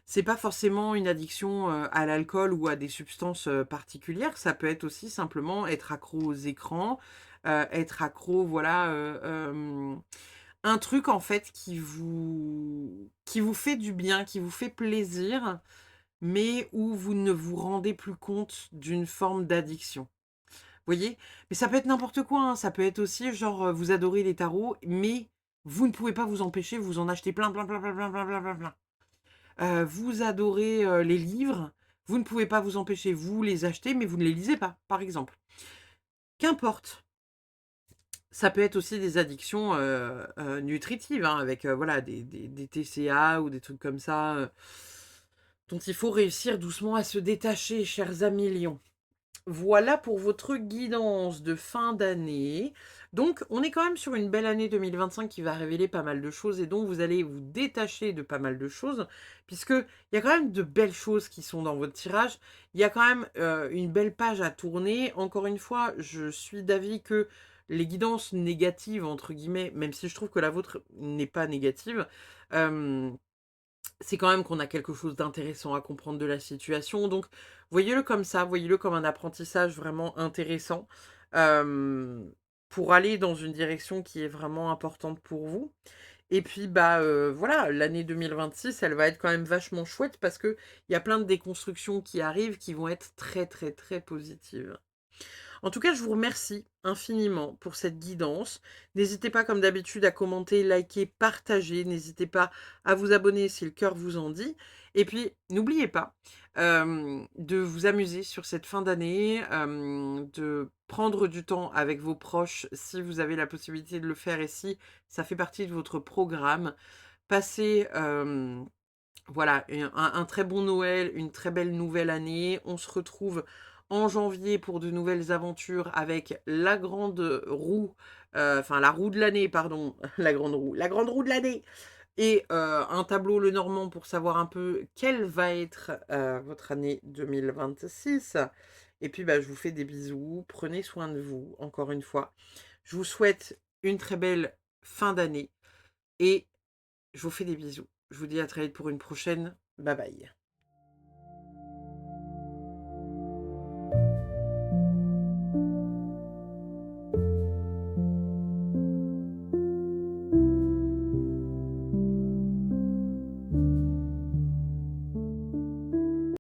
A: c'est pas forcément une addiction à l'alcool ou à des substances particulières. Ça peut être aussi simplement être accro aux écrans, être accro, voilà, un truc en fait qui vous fait du bien, qui vous fait plaisir, mais où vous ne vous rendez plus compte d'une forme d'addiction. Vous voyez? Mais ça peut être n'importe quoi, hein. Ça peut être aussi genre vous adorez les tarots, mais vous ne pouvez pas vous empêcher, vous en achetez plein, plein, plein, plein, plein, plein, plein, plein, plein. Vous adorez, les livres, vous ne pouvez pas vous empêcher, vous les achetez, mais vous ne les lisez pas, par exemple. Qu'importe. Ça peut être aussi des addictions, nutritives, hein, avec, voilà, des TCA ou des trucs comme ça, dont il faut réussir doucement à se détacher, chers amis lions. Voilà pour votre guidance de fin d'année. Donc, on est quand même sur une belle année 2025 qui va révéler pas mal de choses et donc vous allez vous détacher de pas mal de choses puisque il y a quand même de belles choses qui sont dans votre tirage. Il y a quand même une belle page à tourner. Encore une fois, je suis d'avis que les guidances négatives, entre guillemets, même si je trouve que la vôtre n'est pas négative, euh, c'est quand même qu'on a quelque chose d'intéressant à comprendre de la situation. Donc, voyez-le comme ça, voyez-le comme un apprentissage vraiment intéressant euh, pour aller dans une direction qui est vraiment importante pour vous. Et puis, bah voilà, l'année 2026, elle va être quand même vachement chouette parce qu'il y a plein de déconstructions qui arrivent qui vont être très, très, très positives. En tout cas, je vous remercie infiniment pour cette guidance. N'hésitez pas, comme d'habitude, à commenter, liker, partager. N'hésitez pas à vous abonner si le cœur vous en dit. Et puis, n'oubliez pas, de vous amuser sur cette fin d'année, de prendre du temps avec vos proches si vous avez la possibilité de le faire et si ça fait partie de votre programme. Passez, voilà, et un très bon Noël, une très belle nouvelle année. On se retrouve en janvier pour de nouvelles aventures avec la grande roue, enfin la roue de l'année, pardon, la grande roue de l'année et un tableau Lenormand pour savoir un peu quelle va être, votre année 2026. Et puis, bah, je vous fais des bisous. Prenez soin de vous, encore une fois. Je vous souhaite une très belle fin d'année et je vous fais des bisous. Je vous dis à très vite pour une prochaine. Bye bye.